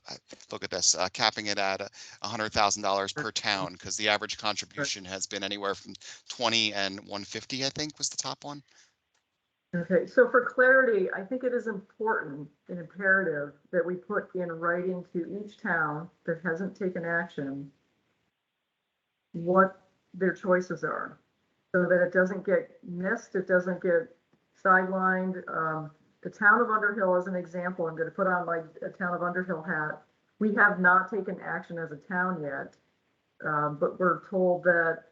look at this, capping it at $100,000 per town, because the average contribution has been anywhere from 20 and 150, I think was the top one. Okay, so for clarity, I think it is important and imperative that we put in writing to each town that hasn't taken action what their choices are, so that it doesn't get missed, it doesn't get sidelined. The town of Underhill, as an example, I'm going to put on my town of Underhill hat. We have not taken action as a town yet, but we're told that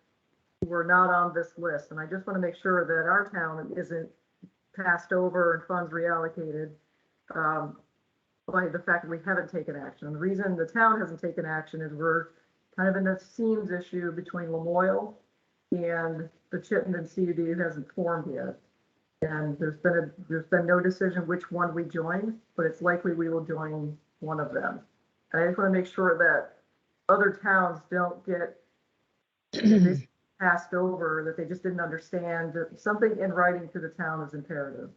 we're not on this list. And I just want to make sure that our town isn't passed over and funds reallocated by the fact that we haven't taken action. And the reason the town hasn't taken action is we're kind of in a seams issue between Lamoille and the Chittenden CUD who hasn't formed yet. And there's been no decision which one we join, but it's likely we will join one of them. And I just want to make sure that other towns don't get passed over, that they just didn't understand that something in writing to the town is imperative.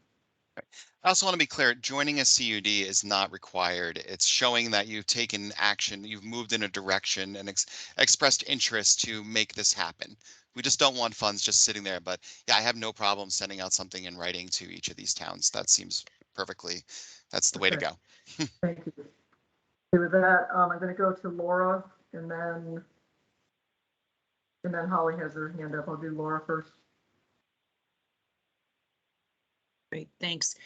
I also want to be clear, joining a CUD is not required. It's showing that you've taken action, you've moved in a direction and expressed interest to make this happen. We just don't want funds just sitting there, but yeah, I have no problem sending out something in writing to each of these towns. That seems perfectly, that's the way to go. Thank you. Okay, with that, I'm going to go to Laura, and then Holly has her hand up. I'll do Laura first. Great, thanks.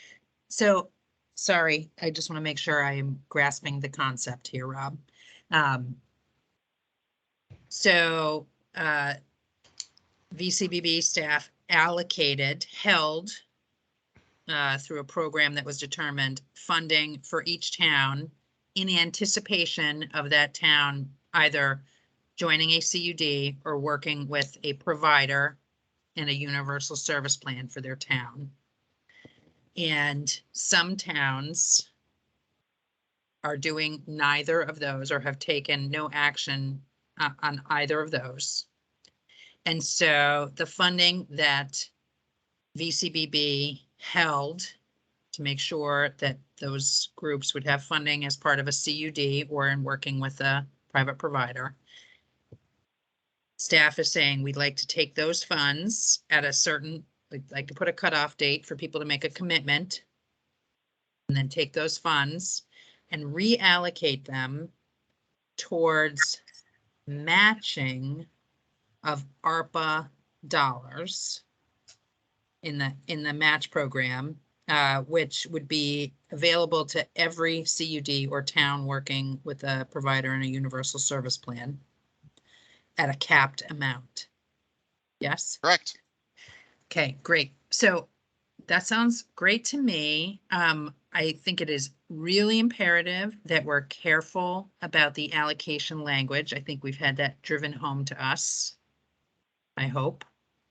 So, sorry, I just want to make sure I am grasping the concept here, Rob. VCBB staff held through a program that was determined funding for each town in anticipation of that town either joining a CUD or working with a provider in a universal service plan for their town. And some towns are doing neither of those or have taken no action on either of those. And so the funding that VCBB held to make sure that those groups would have funding as part of a CUD or in working with a private provider, staff is saying we'd like to take those funds at a certain like to put a cutoff date for people to make a commitment. And then take those funds and reallocate them towards matching of ARPA dollars in the match program, which would be available to every CUD or town working with a provider in a universal service plan at a capped amount. Yes? Correct. Okay, great. So that sounds great to me. I think it is really imperative that we're careful about the allocation language. I think we've had that driven home to us. I hope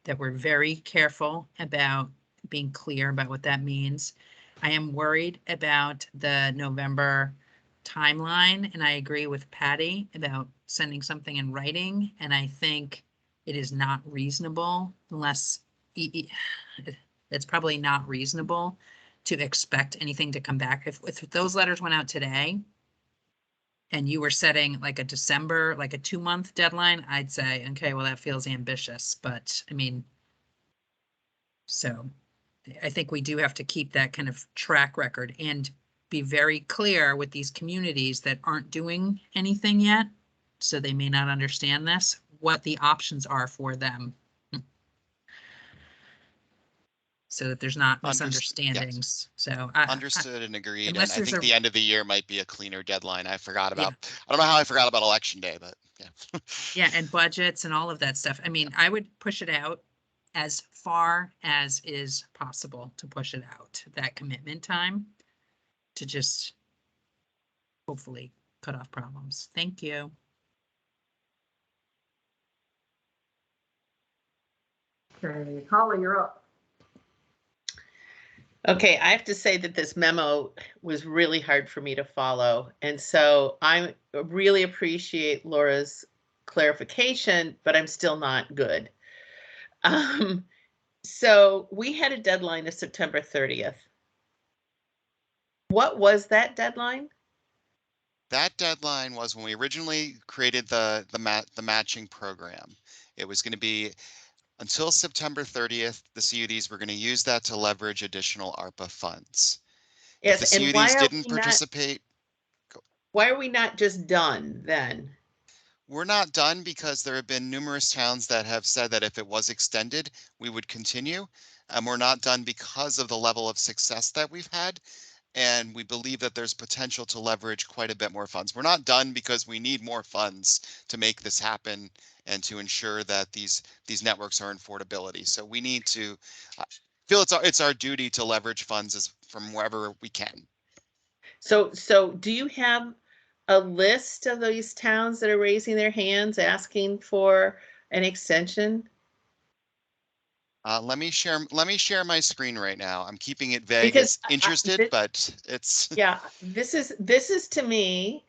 that we're very careful about being clear about what that means. I am worried about the November timeline, and I agree with Patty about sending something in writing. And I think it is not reasonable unless it's probably not reasonable to expect anything to come back. If those letters went out today and you were setting like a December, like a 2-month deadline, I'd say, okay, well, that feels ambitious, but I mean, so I think we do have to keep that kind of track record and be very clear with these communities that aren't doing anything yet. So they may not understand this, what the options are for them. So that there's not Yes. misunderstandings. So Understood and agreed. And unless I there's think a- the end of the year might be a cleaner deadline. I forgot Yeah. about, I don't know how I forgot about election day, but yeah. yeah, and budgets and all of that stuff. I mean, I would push it out as far as is possible to push it out, that commitment time, to just hopefully cut off problems. Thank you. Okay, Holly, you're up. Okay, I have to say that this memo was really hard for me to follow. And so I really appreciate Laura's clarification, but I'm still not good. So we had a deadline of September 30th. What was that deadline? That deadline was when we originally created the matching program. It was going to be until September 30th, the CUDs were going to use that to leverage additional ARPA funds. If the Yes, and CUDs didn't participate, why are we not just done then? we're not done because there have been numerous towns that have said that if it was extended, we would continue. We're not done because of the level of success that we've had. And we believe that there's potential to leverage quite a bit more funds. We're not done because we need more funds to make this happen and to ensure that these networks are in affordability. So we need to feel it's our duty to leverage funds from wherever we can. So do you have a list of these towns that are raising their hands asking for an extension? Let me share my screen right now. I'm keeping it vague Because as interested, but it's yeah, this is to me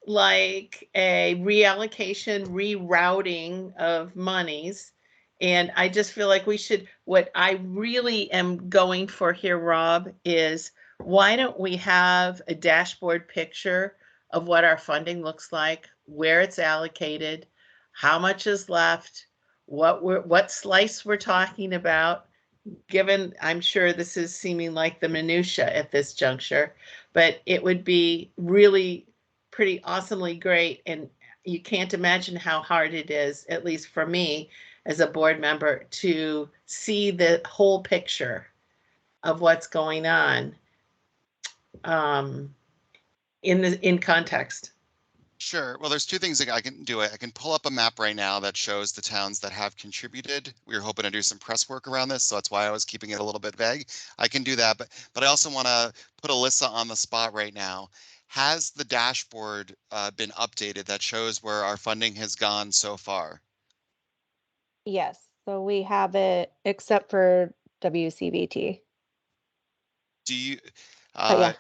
like a reallocation, rerouting of monies. And I just feel like we should, what I really am going for here, Rob, is why don't we have a dashboard picture of what our funding looks like, where it's allocated, how much is left, what slice we're talking about, given I'm sure this is seeming like the minutia at this juncture, but it would be really pretty awesomely great. And you can't imagine how hard it is, at least for me as a board member, to see the whole picture of what's going on in context. Sure. Well, there's two things that I can do. I can pull up a map right now that shows the towns that have contributed. We were hoping to do some press work around this, so that's why I was keeping it a little bit vague. I can do that, but I also want to put Alyssa on the spot right now. Has the dashboard been updated that shows where our funding has gone so far? Yes, so we have it except for WCVT. Do you, Yeah.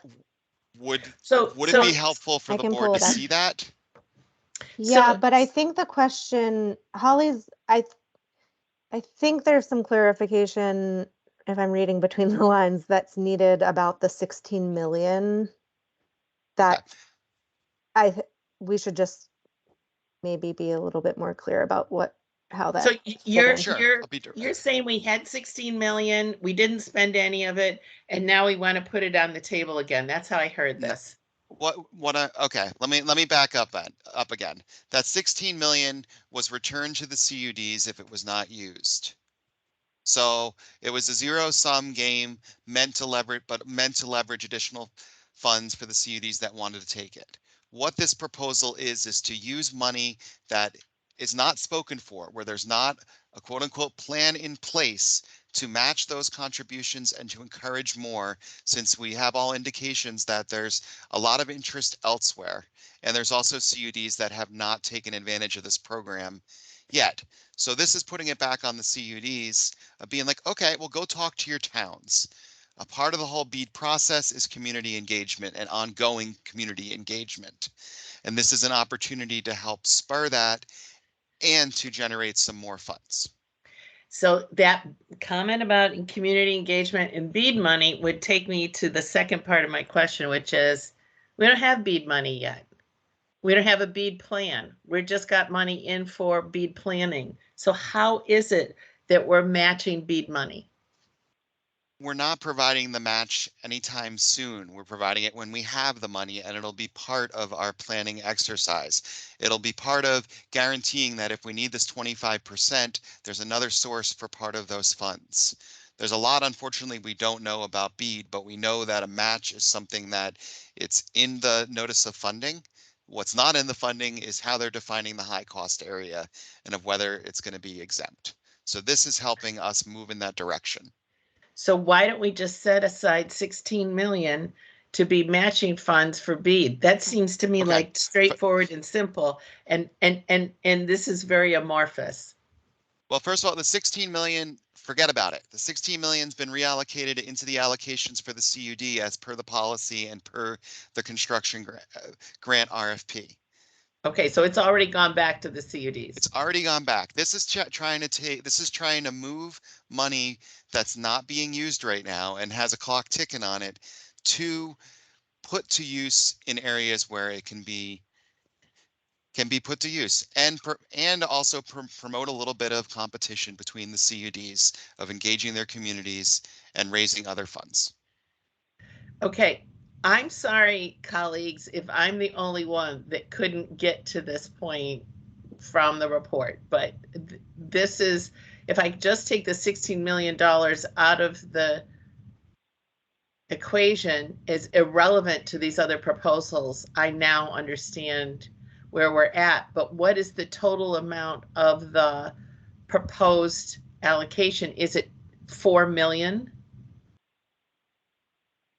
would So it be helpful for I the can board pull to it up. see that? Yeah, So- but I think the question, Holly's, I think there's some clarification, if I'm reading between the lines, that's needed about the 16 million. That we should just maybe be a little bit more clear about what how that So fit you're in. Sure, you're I'll be direct. you're saying we had 16 million, we didn't spend any of it, and now we want to put it on the table again. That's how I heard No, this. okay, let me back up again. That 16 million was returned to the CUDs if it was not used. So it was a zero-sum game meant to leverage additional funds for the CUDs that wanted to take it. What this proposal is to use money that is not spoken for, where there's not a quote unquote plan in place to match those contributions and to encourage more, since we have all indications that there's a lot of interest elsewhere. And there's also CUDs that have not taken advantage of this program yet. So this is putting it back on the CUDs, being like, okay, well, go talk to your towns. A part of the whole BEAD process is community engagement and ongoing community engagement. And this is an opportunity to help spur that and to generate some more funds. So that comment about community engagement and BEAD money would take me to the second part of my question, which is we don't have BEAD money yet. We don't have a BEAD plan. We just got money in for BEAD planning. So how is it that we're matching BEAD money? We're not providing the match anytime soon. We're providing it when we have the money, and it'll be part of our planning exercise. It'll be part of guaranteeing that if we need this 25%, there's another source for part of those funds. There's a lot, unfortunately, we don't know about BEAD, but we know that a match is something that it's in the notice of funding. What's not in the funding is how they're defining the high cost area and of whether it's going to be exempt. So this is helping us move in that direction. So why don't we just set aside 16 million to be matching funds for BEAD? That seems to me Okay. like straightforward and simple, and this is very amorphous. Well, first of all, the 16 million, forget about it. The 16 million's been reallocated into the allocations for the CUD as per the policy and per the construction grant RFP. Okay, so it's already gone back to the CUDs. It's already gone back. This is trying to move money that's not being used right now and has a clock ticking on it to put to use in areas where it can be put to use, and also promote a little bit of competition between the CUDs of engaging their communities and raising other funds. Okay, I'm sorry, colleagues, if I'm the only one that couldn't get to this point from the report, but this is, if I just take the $16 million out of the equation is irrelevant to these other proposals, I now understand where we're at. But what is the total amount of the proposed allocation? Is it 4 million?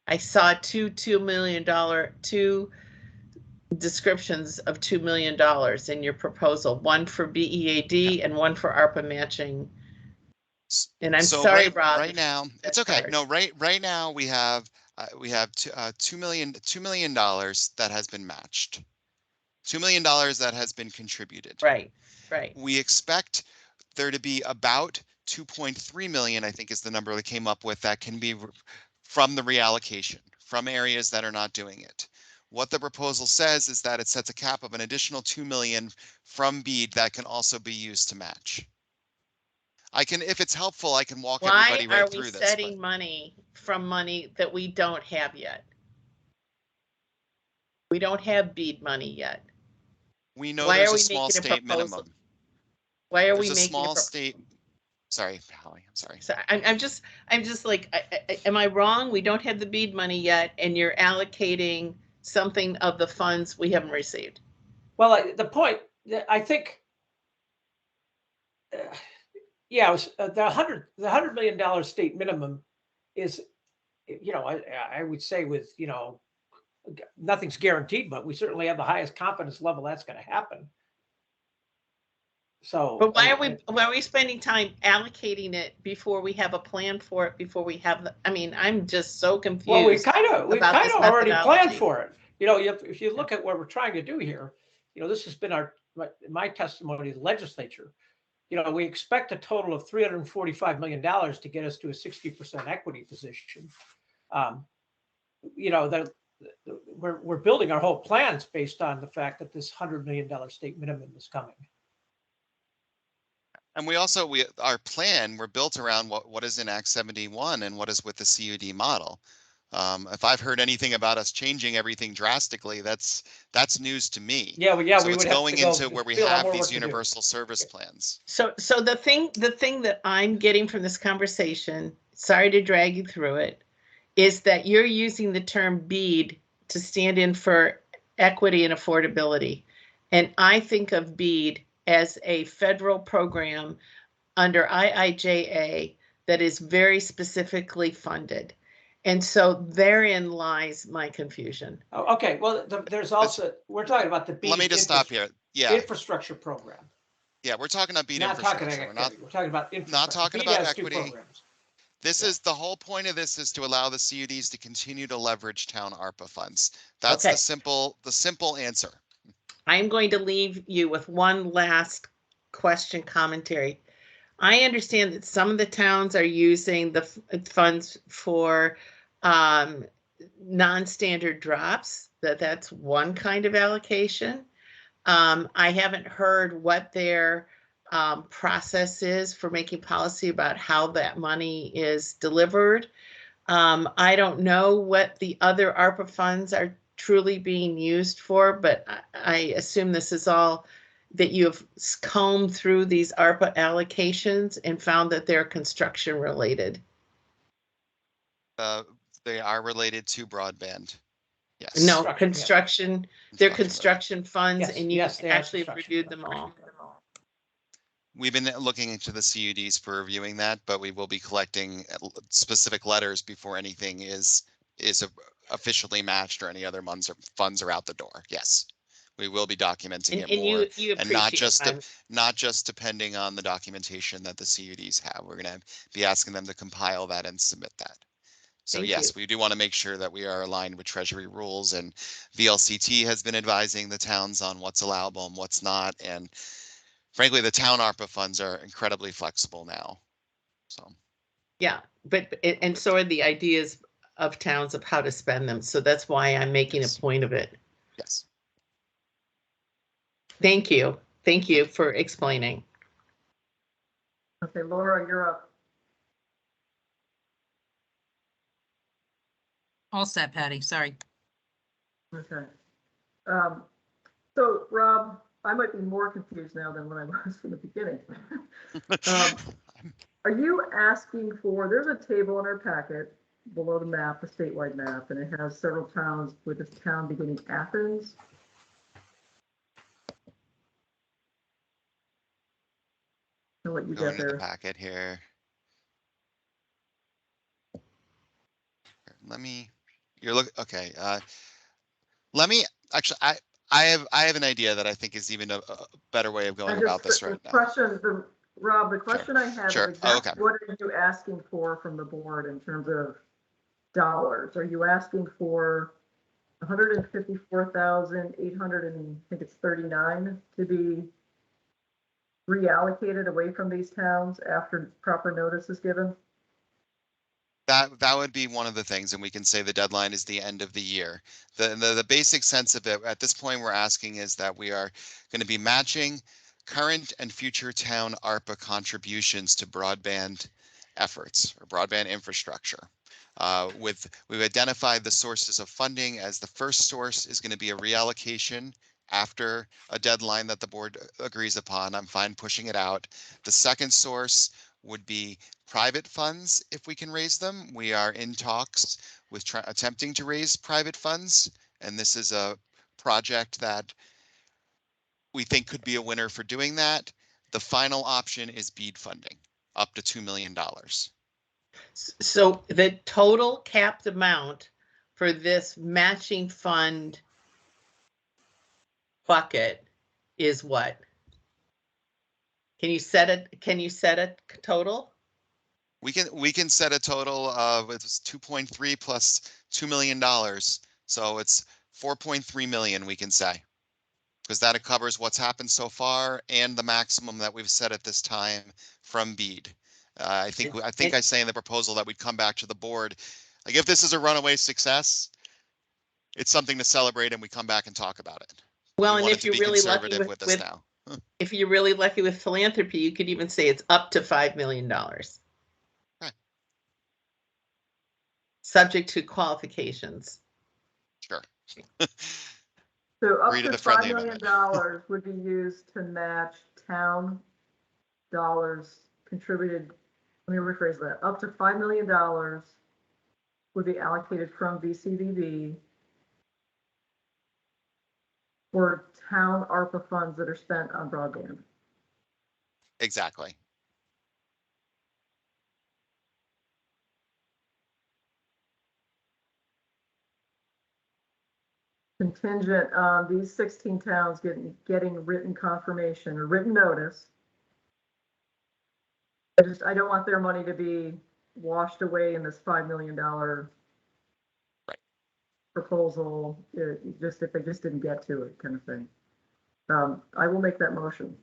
I saw two descriptions of $2 million in your proposal, one for BEAD and one for ARPA matching. And I'm so sorry, Rob. Right now, it's okay. Hard. No, right now we have $2 million that has been matched. $2 million that has been contributed. Right. We expect there to be about 2.3 million, I think is the number that came up with, that can be from the reallocation, from areas that are not doing it. What the proposal says is that it sets a cap of an additional 2 million from BEAD that can also be used to match. If it's helpful, I can walk everybody right through this. Why are we setting money from money that we don't have yet? We don't have BEAD money yet. We know there's a small state minimum. Why are we making a small state? Sorry, Holly, I'm sorry. So I'm just like, am I wrong? We don't have the BEAD money yet, and you're allocating something of the funds we haven't received. Well, the point, I think, yeah, it was, the $100 million state minimum is, I would say with, nothing's guaranteed, but we certainly have the highest confidence level that's going to happen. So, but why are we spending time allocating it before we have a plan for it? Before we have I'm just so confused. Well, we kind of already planned for it. If you look at what we're trying to do here, this has been my testimony to the legislature. We expect a total of $345 million to get us to a 60% equity position. We're building our whole plans based on the fact that this $100 million state minimum is coming. And we also, our plan, we're built around what is in Act 71 and what is with the CUD model. If I've heard anything about us changing everything drastically, that's news to me. Yeah, well, yeah, So we it's would have going to go. into where we Still a lot have more these work to do. universal service plans. So the thing that I'm getting from this conversation, sorry to drag you through it, is that you're using the term BEAD to stand in for equity and affordability. And I think of BEAD as a federal program under IIJA that is very specifically funded. And so therein lies my confusion. Oh, okay, well, there's also, we're talking about the BEAD. Let me just stop here. Yeah, Infrastructure program. yeah, we're talking about BEAD Not talking infrastructure. about equity. We're talking about infrastructure. not talking BEAD about has two equity. programs. This Yeah. is the whole point of this, is to allow the CUDs to continue to leverage town ARPA funds. That's Okay. the simple answer. I'm going to leave you with one last question commentary. I understand that some of the towns are using the funds for non-standard drops, that's one kind of allocation. I haven't heard what their process is for making policy about how that money is delivered. I don't know what the other ARPA funds are truly being used for, but I assume this is all that you have combed through these ARPA allocations and found that they're construction related. They are related to broadband. Yes. No, Construction, yeah. construction, they're Construction. construction funds, Yes, and you yes, they are actually have construction reviewed funds. them all. We've been looking into the CUDs for reviewing that, but we will be collecting specific letters before anything is officially matched or any other funds are out the door. Yes, we will be documenting it And more, you and not appreciate just depending on the documentation that the CUDs have. We're going to be asking them to compile that and submit that. So Thank yes, you. we do want to make sure that we are aligned with Treasury rules, and VLCT has been advising the towns on what's allowable and what's not. And frankly, the town ARPA funds are incredibly flexible now. So Yeah, and so are the ideas of towns of how to spend them. So that's why I'm making yes. a point of it. Yes. Thank you. Thank you for explaining. Okay, Laura, you're up. All set, Patty, sorry. Okay. So Rob, I might be more confused now than when I was from the beginning. Are you asking for, there's a table in our packet below the map, the statewide map, and it has several towns with this town beginning Athens. And what you Going get to the there. packet here. Let me, okay. Let me, actually, I have an idea that I think is even a better way of going about this right now. Rob, the question I have Sure. is exactly Okay. what are you asking for from the board in terms of dollars? Are you asking for 154,800 and I think it's 39 to be reallocated away from these towns after proper notice is given? That would be one of the things, and we can say the deadline is the end of the year. The basic sense of it at this point we're asking is that we are going to be matching current and future town ARPA contributions to broadband efforts or broadband infrastructure. We've identified the sources of funding as the first source is going to be a reallocation after a deadline that the board agrees upon. I'm fine pushing it out. The second source would be private funds if we can raise them. We are in talks with attempting to raise private funds, and this is a project that we think could be a winner for doing that. The final option is BEAD funding, up to $2 million. So the total capped amount for this matching fund bucket is what? Can you set it? Can you set a total? We can set a total of it's 2.3 plus $2 million. So it's 4.3 million, we can say, because that covers what's happened so far and the maximum that we've set at this time from BEAD. I think I say in the proposal that we'd come back to the board. Like if this is a runaway success, it's something to celebrate and we come back and talk about it. Well, We and wanted if to you're be really lucky conservative with this now. If you're really lucky with philanthropy, you could even say it's up to $5 million. Right. Subject to qualifications. Sure. So up Read to the $5 friendly million amendment. would be used to match town dollars contributed. Let me rephrase that. Up to $5 million would be allocated from VCDB for town ARPA funds that are spent on broadband. Exactly. Contingent on these 16 towns getting written confirmation or written notice. I don't want their money to be washed away in this $5 million Right. proposal, if they just didn't get to it, kind of thing. I will make that motion.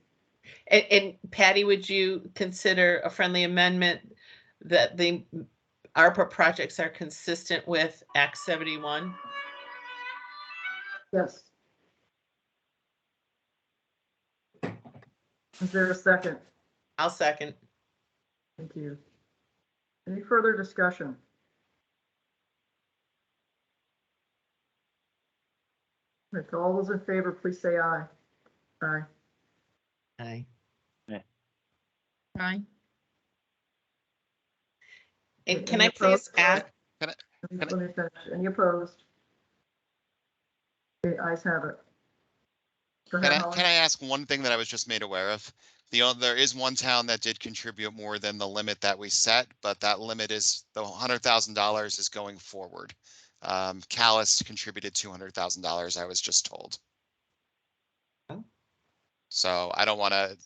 And Patty, would you consider a friendly amendment that the ARPA projects are consistent with Act 71? Yes. Is there a second? I'll second. Thank you. Any further discussion? If all those in favor, please say aye. Aye. Aye. Aye. And can Any I please opposed? ask? Let me finish. Any opposed? The ayes have it. Go ahead, Holly. Can I ask one thing that I was just made aware of? There is one town that did contribute more than the limit that we set, but that limit is the $100,000 is going forward. Callis contributed $200,000, I was just told. Oh. So I don't want to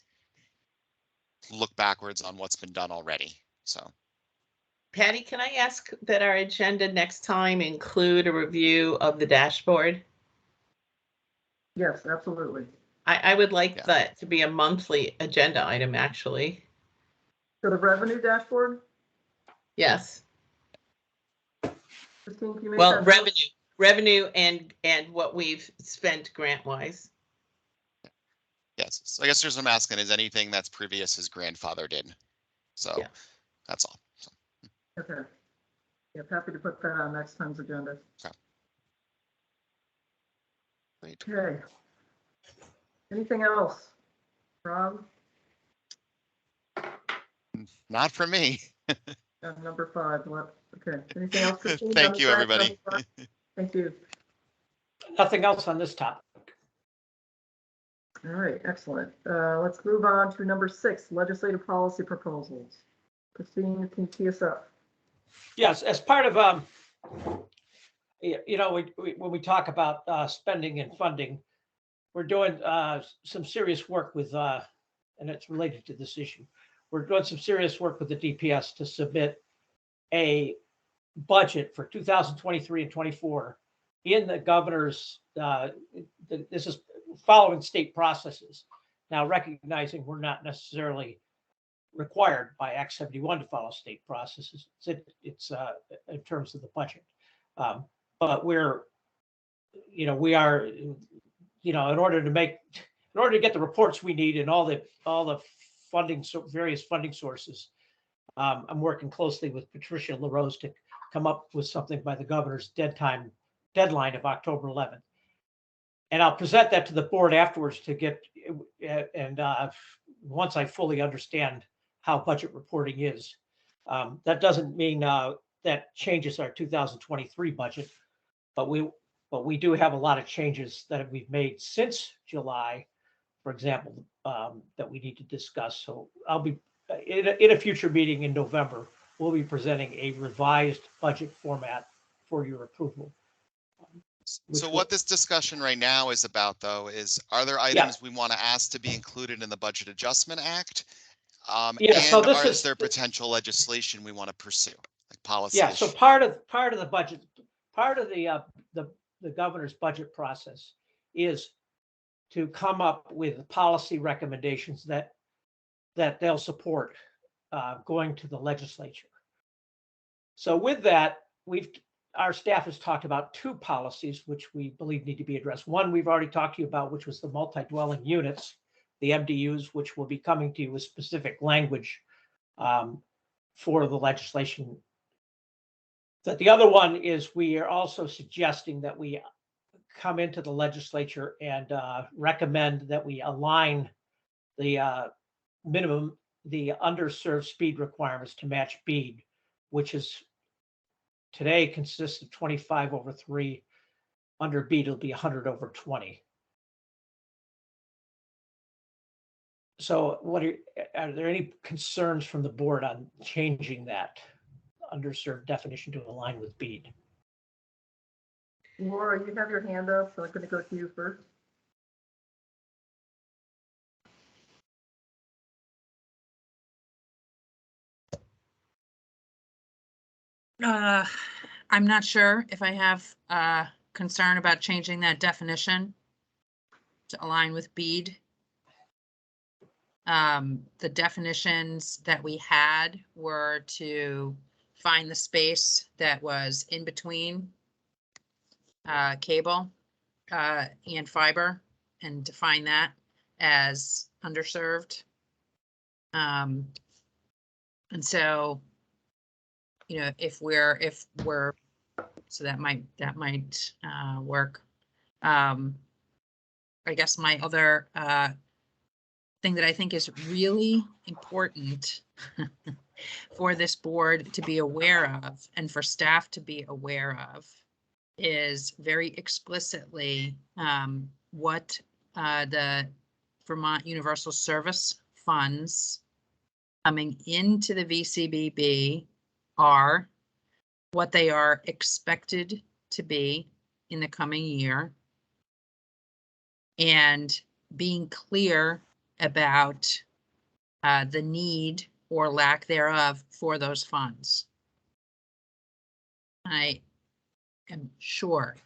look backwards on what's been done already. So Patty, can I ask that our agenda next time include a review of the dashboard? Yes, absolutely. I would like Yeah. that to be a monthly agenda item, actually. So the revenue dashboard, Yes. Christine, can you make Well, that? revenue and what we've spent grant wise. yes, so I guess there's what I'm asking is anything that's previous his grandfather did. So Yeah. that's all. So, Okay. Yep, happy to put that on next time's agenda. okay. Great. Okay. Anything else? Rob? Not for me. Number 5. What? Okay. Anything else, Christine? Thank you, everybody. Thank you. Nothing else on this topic. All right, excellent. Let's move on to number 6, legislative policy proposals. Christine, can you tee us up? Yes, as part of, when we talk about spending and funding, we're doing some serious work with, and it's related to this issue. We're doing some serious work with the DPS to submit a budget for 2023 and 24 in the governor's, this is following state processes. Now, recognizing we're not necessarily required by Act 71 to follow state processes. It's in terms of the budget. But we are, in order to get the reports we need and all the funding, various funding sources, I'm working closely with Patricia LaRose to come up with something by the governor's deadline of October 11th. And I'll present that to the board afterwards to get, and once I fully understand how budget reporting is. That doesn't mean that changes our 2023 budget, but we do have a lot of changes that we've made since July, for example, that we need to discuss. So I'll be in a future meeting in November, we'll be presenting a revised budget format for your approval. So what this discussion right now is about, though, is are there items we want to ask to be included in the Budget Adjustment Act? So is there potential legislation we want to pursue, like policy? Yeah, so part of the budget, part of the governor's budget process is to come up with policy recommendations that they'll support going to the legislature. So with that, our staff has talked about 2 policies which we believe need to be addressed. One we've already talked to you about, which was the multi-dwelling units, the MDUs, which will be coming to you with specific language for the legislation. The other one is we are also suggesting that we come into the legislature and recommend that we align the minimum, the underserved speed requirements to match BEAD, which is today consists of 25/3. Under BEAD, it'll be 100/20. So are there any concerns from the board on changing that underserved definition to align with BEAD? Laura, you have your hand up, so I'm going to go to you first. I'm not sure if I have concern about changing that definition to align with BEAD. The definitions that we had were to find the space that was in between cable and fiber and define that as underserved. And so, you know, if we're, so that might work. I guess my other thing that I think is really important for this board to be aware of and for staff to be aware of is very explicitly what the Vermont Universal Service funds coming into the VCBB are, what they are expected to be in the coming year, and being clear about the need or lack thereof for those funds. I am sure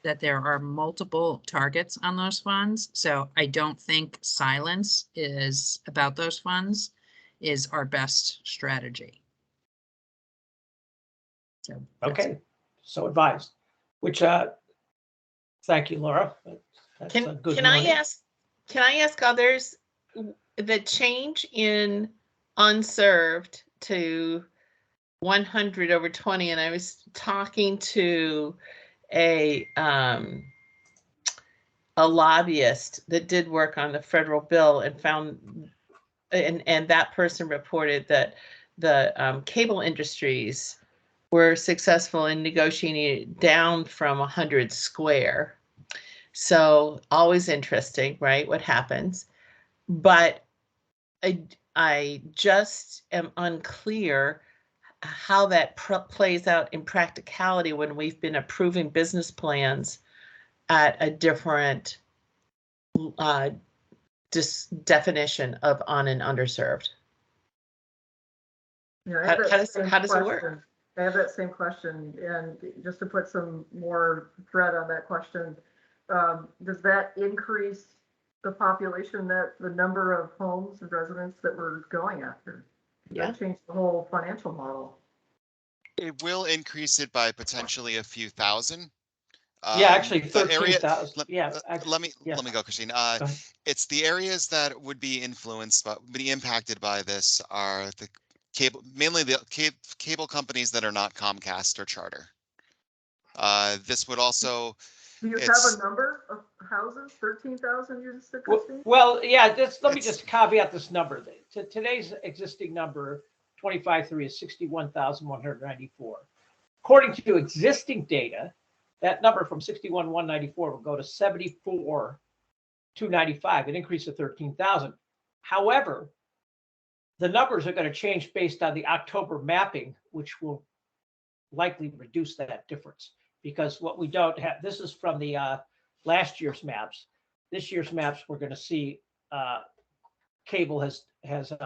that there are multiple targets on those funds, so I don't think silence is about those funds is our best strategy. So okay, so advised. Which thank you, Laura. That's a good Can warning. I ask others, the change in unserved to 100/20, and I was talking to a lobbyist that did work on the federal bill and found, and that person reported that the cable industries were successful in negotiating it down from 100 square. So always interesting, right? What happens? But I just am unclear how that plays out in practicality when we've been approving business plans at a different definition of on and underserved. Yeah, How does it work? I have that same question, and just to put some more thread on that question, does that increase the population, that the number of homes and residents that we're going after? Yeah. That changed the whole financial model. It will increase it by potentially a few thousand. Yeah, actually the area- 13,000. Yeah. Let me go, Christine. Go It's the areas that would be influenced, but be impacted by this are the cable, mainly the cable companies that are not Comcast or Charter. This would also. Do you have a number of houses? 13,000, you just said, Christine? Well, yeah, let me just caveat this number. Today's existing number, 25/3, is 61,194. According to existing data, that number from 61,194 will go to 74,295, an increase of 13,000. However, the numbers are going to change based on the October mapping, which will likely reduce that difference. Because what we don't have, this is from the last year's maps. This year's maps, we're going to see cable has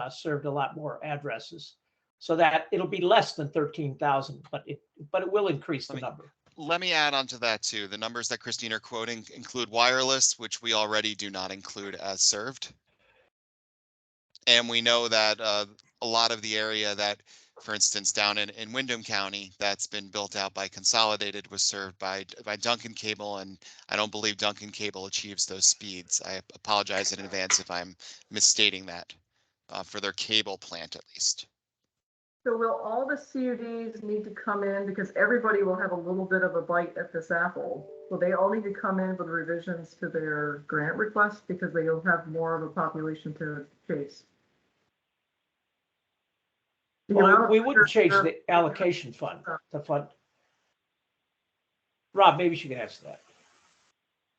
served a lot more addresses, so that it'll be less than 13,000, but it will increase the number. Let me add on to that too. The numbers that Christine are quoting include wireless, which we already do not include as served. And we know that a lot of the area that for instance, down in Windham County, that's been built out by Consolidated, was served by Duncan Cable, and I don't believe Duncan Cable achieves those speeds. I apologize in advance if I'm misstating that, for their cable plant at least. So will all the CUDs need to come in, because everybody will have a little bit of a bite at this apple? Will they all need to come in with revisions to their grant request because they will have more of a population to chase? Well, we wouldn't change the allocation fund, the fund. Rob, maybe she can answer that.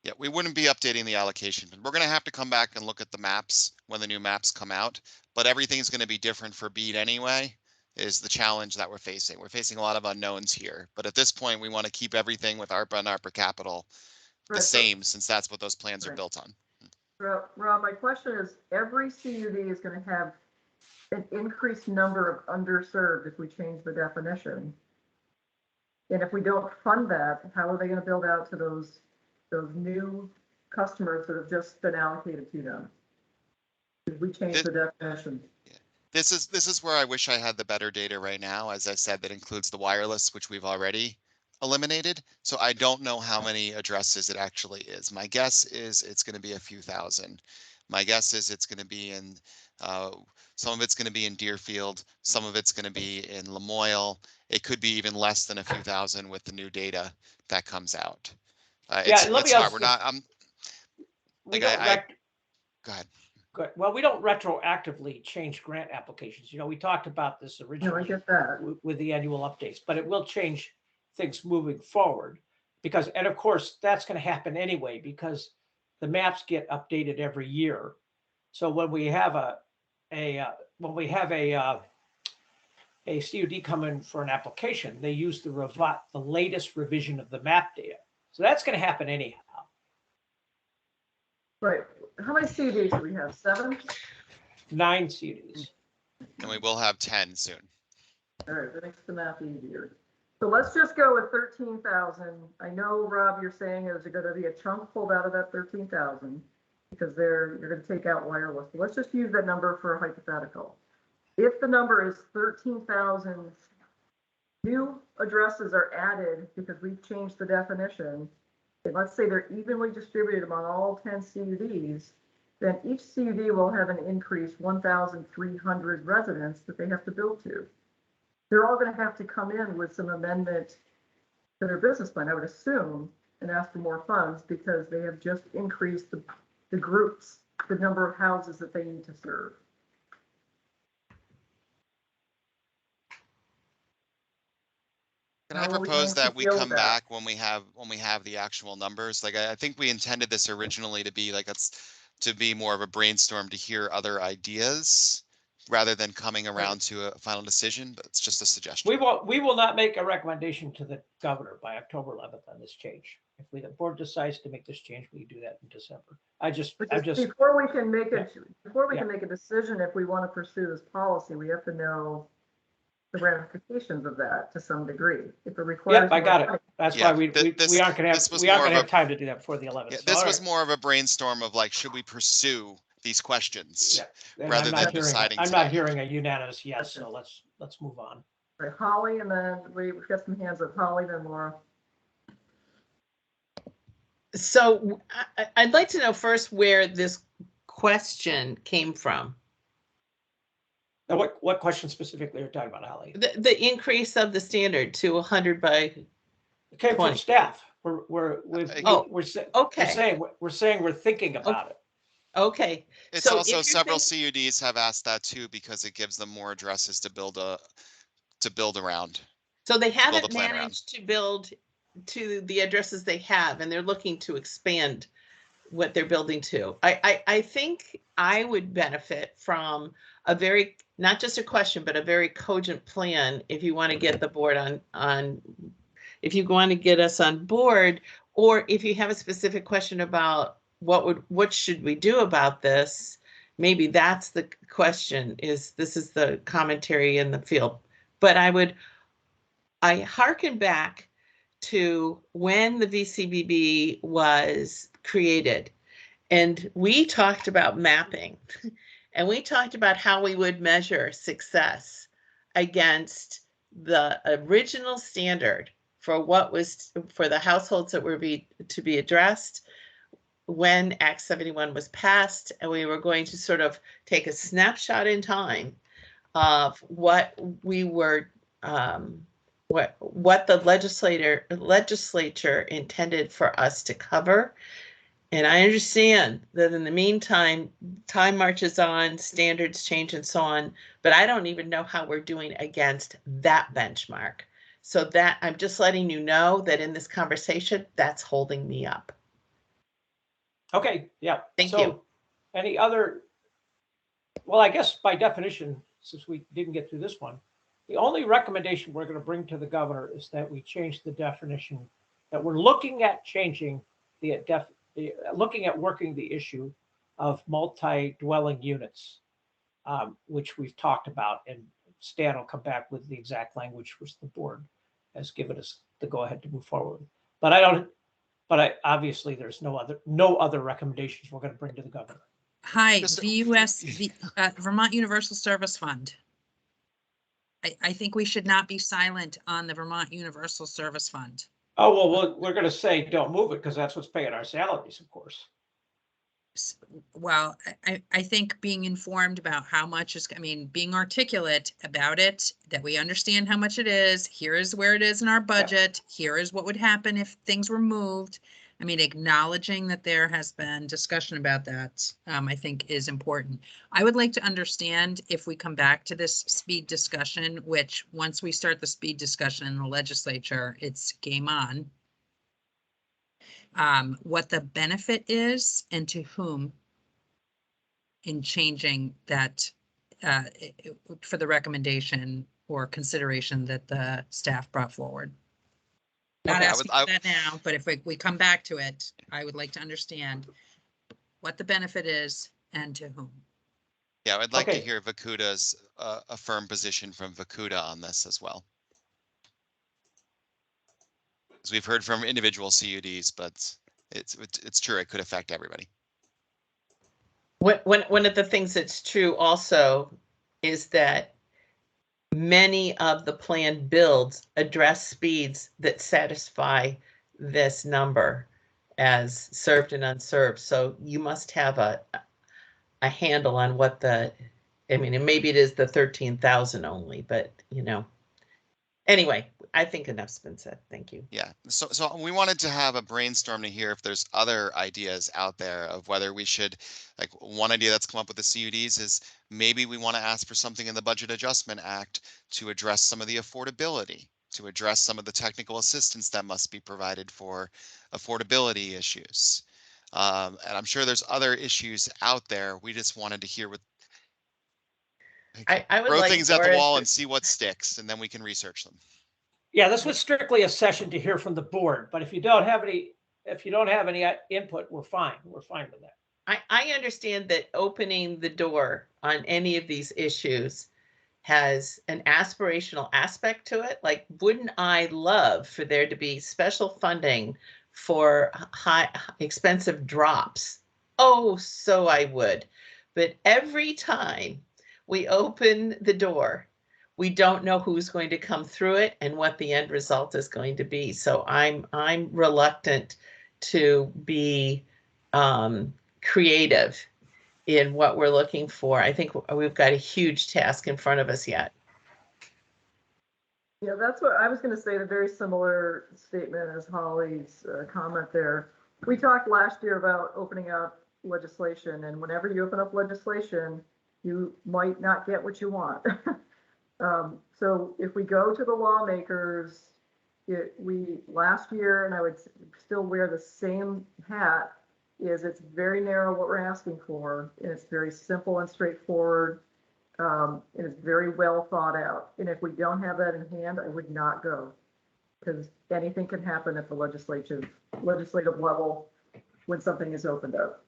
Yeah, we wouldn't be updating the allocation. We're going to have to come back and look at the maps when the new maps come out, but everything's going to be different for BEAD anyway, is the challenge that we're facing. We're facing a lot of unknowns here, but at this point, we want to keep everything with ARPA and ARPA Capital the same, since that's what those plans are built on. Rob, my question is, every CUD is going to have an increased number of underserved if we change the definition. And if we don't fund that, how are they going to build out to those new customers that have just been allocated to them? If we change the definition. This is where I wish I had the better data right now. As I said, that includes the wireless, which we've already eliminated. So I don't know how many addresses it actually is. My guess is it's going to be a few thousand. My guess is it's going to be in, some of it's going to be in Deerfield, some of it's going to be in Lamoille. It could be even less than a few thousand with the new data that comes out. It's hard. We're not. We like don't go ahead. Good. Well, we don't retroactively change grant applications. You know, we talked about this originally I get that. with the annual updates, but it will change things moving forward because, and of course, that's going to happen anyway because the maps get updated every year. So when we have a CUD come in for an application, they use the latest revision of the map data. So that's going to happen anyhow. Right. How many CUDs do we have? 7? 9 CUDs. And we will have 10 soon. All right, that makes the math easier. So let's just go with 13,000. I know, Rob, you're saying there's going to be a chunk pulled out of that 13,000 because you're going to take out wireless. So let's just use that number for a hypothetical. If the number is 13,000 new addresses are added because we've changed the definition, and let's say they're evenly distributed among all 10 CUDs, then each CUD will have an increased 1,300 residents that they have to build to. They're all going to have to come in with some amendment to their business plan, I would assume, and ask for more funds because they have just increased the groups, the number of houses that they need to serve. Can I propose that we come back when we have the actual numbers? Like I think we intended this originally to be like to be more of a brainstorm to hear other ideas rather than coming around to a final decision, but it's just a suggestion. We will not make a recommendation to the governor by October 11th on this change. If the board decides to make this change, we do that in December. Before we can make a decision if we want to pursue this policy, we have to know the ramifications of that to some degree. If it requires, yep, I got it. That's why we aren't going to have time to do that before the 11th. Yeah, this was more of a brainstorm of like, should we pursue these questions rather than deciding? I'm not hearing a unanimous yes, so let's move on. Right, Holly, and then we've got some hands up. Holly, then Laura. So I'd like to know first where this question came from. Now, what question specifically are you talking about, Holly? The increase of the standard to 100 by it came 20. From staff. We're saying we're thinking about it. Okay. It's so also several CUDs have asked that too because it gives them more addresses to build around. So they haven't managed to build to the addresses they have, and they're looking to expand what they're building to. I think I would benefit from a very, not just a question, but a very cogent plan if you want to get the board on if you want to get us on board, or if you have a specific question about what should we do about this, maybe that's the question, this is the commentary in the field. But I hearken back to when the VCBB was created, and we talked about mapping and we talked about how we would measure success. against the original standard for what was for the households that were to be addressed when Act 71 was passed, and we were going to sort of take a snapshot in time of what we were, what the legislature intended for us to cover. And I understand that in the meantime, time marches on, standards change and so on, but I don't even know how we're doing against that benchmark. So that I'm just letting you know that in this conversation, that's holding me up. Okay, yeah. Thank So, you. any other, well, I guess by definition, since we didn't get through this one, the only recommendation we're going to bring to the governor is that we change the definition, that we're looking at changing looking at working the issue of multi-dwelling units, which we've talked about, and Stan will come back with the exact language which the board has given us the go-ahead to move forward. But obviously there's no other recommendations we're going to bring to the governor. Hi, Just- Vermont Universal Service Fund. I think we should not be silent on the Vermont Universal Service Fund. Oh, well, we're going to say don't move it because that's what's paying our salaries, of course. Well, I think being informed about how much is, I mean, being articulate about it, that we understand how much it is. Here is where it is in our budget. Here is what would happen if things were moved. I mean, acknowledging that there has been discussion about that, I think is important. I would like to understand if we come back to this speed discussion, which once we start the speed discussion in the legislature, it's game on. What the benefit is and to whom in changing that for the recommendation or consideration that the staff brought forward. Not Okay, asking for that now, but if we come back to it, I would like to understand what the benefit is and to whom. Yeah, I'd like to Okay. hear Vakuta's a firm position from Vakuta on this as well. As we've heard from individual CUDs, but it's true, it could affect everybody. One of the things that's true also is that many of the planned builds address speeds that satisfy this number as served and unserved. So you must have a handle on what the, I mean, and maybe it is the 13,000 only, but you know, anyway, I think enough's been said. Thank you. Yeah, so we wanted to have a brainstorm to hear if there's other ideas out there of whether we should, like one idea that's come up with the CUDs is maybe we want to ask for something in the Budget Adjustment Act to address some of the affordability, to address some of the technical assistance that must be provided for affordability issues. And I'm sure there's other issues out there. We just wanted to hear what, I would throw like things at the Doris wall to- and see what sticks, and then we can research them. Yeah, this was strictly a session to hear from the board, but if you don't have any input, we're fine. We're fine with that. I understand that opening the door on any of these issues has an aspirational aspect to it. Like, wouldn't I love for there to be special funding for high expensive drops? Oh, so I would. But every time we open the door, we don't know who's going to come through it and what the end result is going to be. So I'm reluctant to be creative in what we're looking for. I think we've got a huge task in front of us yet. Yeah, that's what I was going to say, the very similar statement as Holly's comment there. We talked last year about opening up legislation, and whenever you open up legislation, you might not get what you want. So if we go to the lawmakers, last year, and I would still wear the same hat, is it's very narrow what we're asking for, and it's very simple and straightforward, and it's very well thought out. And if we don't have that in hand, I would not go, because anything can happen at the legislative level when something is opened up.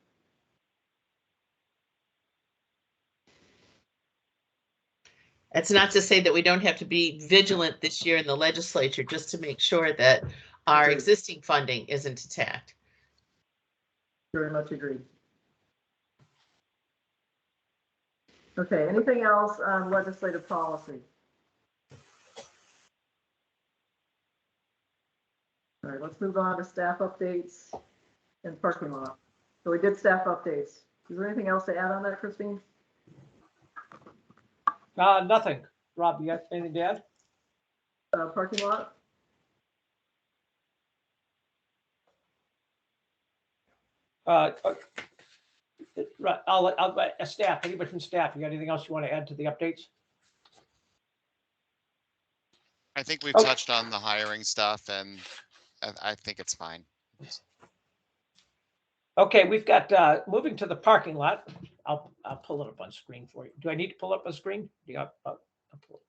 That's not to say that we don't have to be vigilant this year in the legislature, just to make sure that our Agreed. existing funding isn't attacked. Very much agreed. Okay, anything else on legislative policy? All right, let's move on to staff updates and parking lot. So we did staff updates. Is there anything else to add on that, Christine? Nothing. Rob, you got anything to add? Parking lot? Right, I'll staff, anybody from staff, you got anything else you want to add to the updates? I think we've Okay. touched on the hiring stuff, and I think it's fine. Okay, we've got, moving to the parking lot. I'll pull it up on screen for you. Do I need to pull up a screen? Yeah. I'll pull it.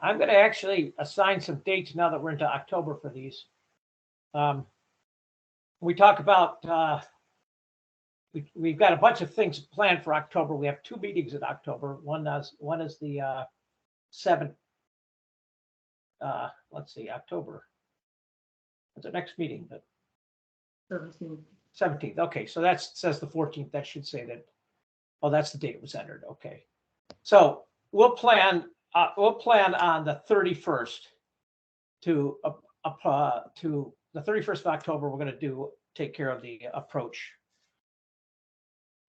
I'm going to actually assign some dates now that we're into October for these. We talk about, we've got a bunch of things planned for October. We have 2 meetings in October. One is the 7th. Let's see, October. What's the next meeting? The 17th. Okay, so that says the 14th. That should say that. Oh, that's the date it was entered. Okay, so we'll plan on the 31st to the 31st of October. We're going to take care of the approach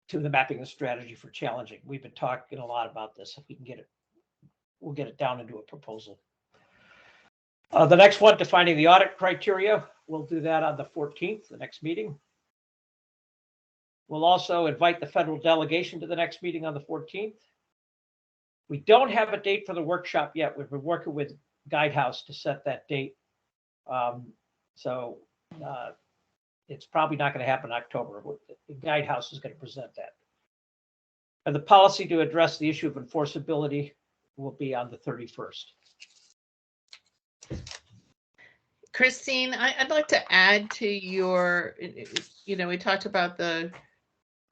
to the mapping and strategy for challenging. We've been talking a lot about this. If we can get it, we'll get it down into a proposal. The next one, defining the audit criteria, we'll do that on the 14th, the next meeting. We'll also invite the federal delegation to the next meeting on the 14th. We don't have a date for the workshop yet. We've been working with Guidehouse to set that date. It's probably not going to happen in October. The Guidehouse is going to present that. And the policy to address the issue of enforceability will be on the 31st. Christine, I'd like to add to your, we talked about the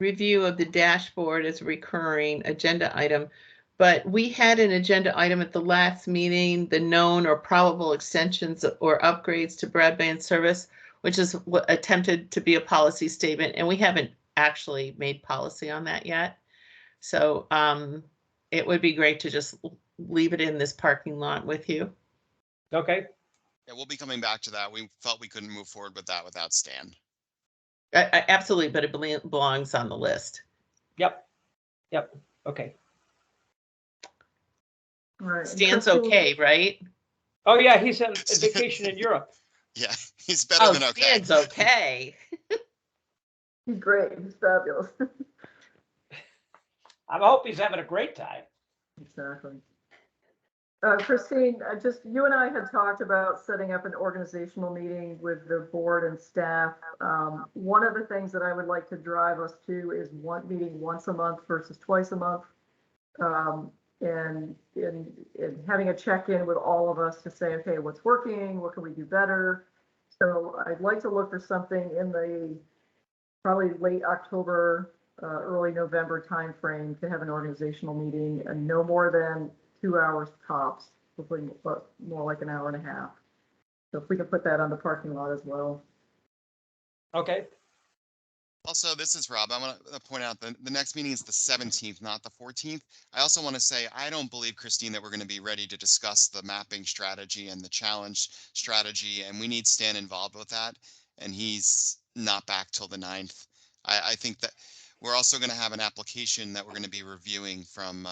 review of the dashboard as a recurring agenda item, but we had an agenda item at the last meeting, the known or probable extensions or upgrades to broadband service, which is what attempted to be a policy statement, and we haven't actually made policy on that yet. So it would be great to just leave it in this parking lot with you. Okay. Yeah, we'll be coming back to that. We felt we couldn't move forward with that without Stan. Absolutely, but it belongs on the list. Yep. Okay. All right. Stan's okay, right? Oh yeah, he's on vacation in Europe. Yeah, he's better than okay. Stan's okay. He's great. He's fabulous. I hope he's having a great time. Exactly. Christine, you and I had talked about setting up an organizational meeting with the board and staff. One of the things that I would like to drive us to is meeting once a month versus twice a month. And having a check-in with all of us to say, okay, what's working? What can we do better? So I'd like to look for something in the probably late October, early November timeframe to have an organizational meeting, and no more than 2 hours tops, hopefully more like an hour and a half. So if we can put that on the parking lot as well. Okay. Also, this is Rob. I want to point out the next meeting is the 17th, not the 14th. I also want to say, I don't believe, Christine, that we're going to be ready to discuss the mapping strategy and the challenge strategy, and we need Stan involved with that. And he's not back till the 9th. I think that we're also going to have an application that we're going to be reviewing from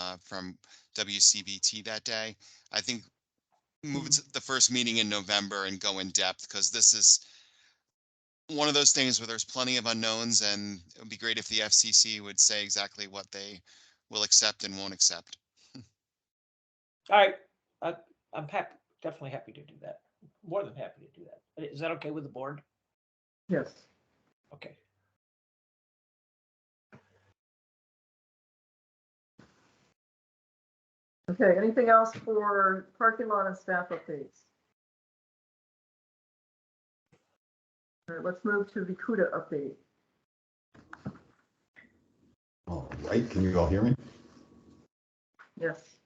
WCBT that day. I think move it to the first meeting in November and go in depth, because this is one of those things where there's plenty of unknowns, and it would be great if the FCC would say exactly what they will accept and won't accept. All right. I'm definitely happy to do that. More than happy to do that. Is that okay with the board? Yes. Okay. Okay, anything else for parking lot and staff updates? All right, let's move to the CUDA update. All right, can you all hear me? Yes.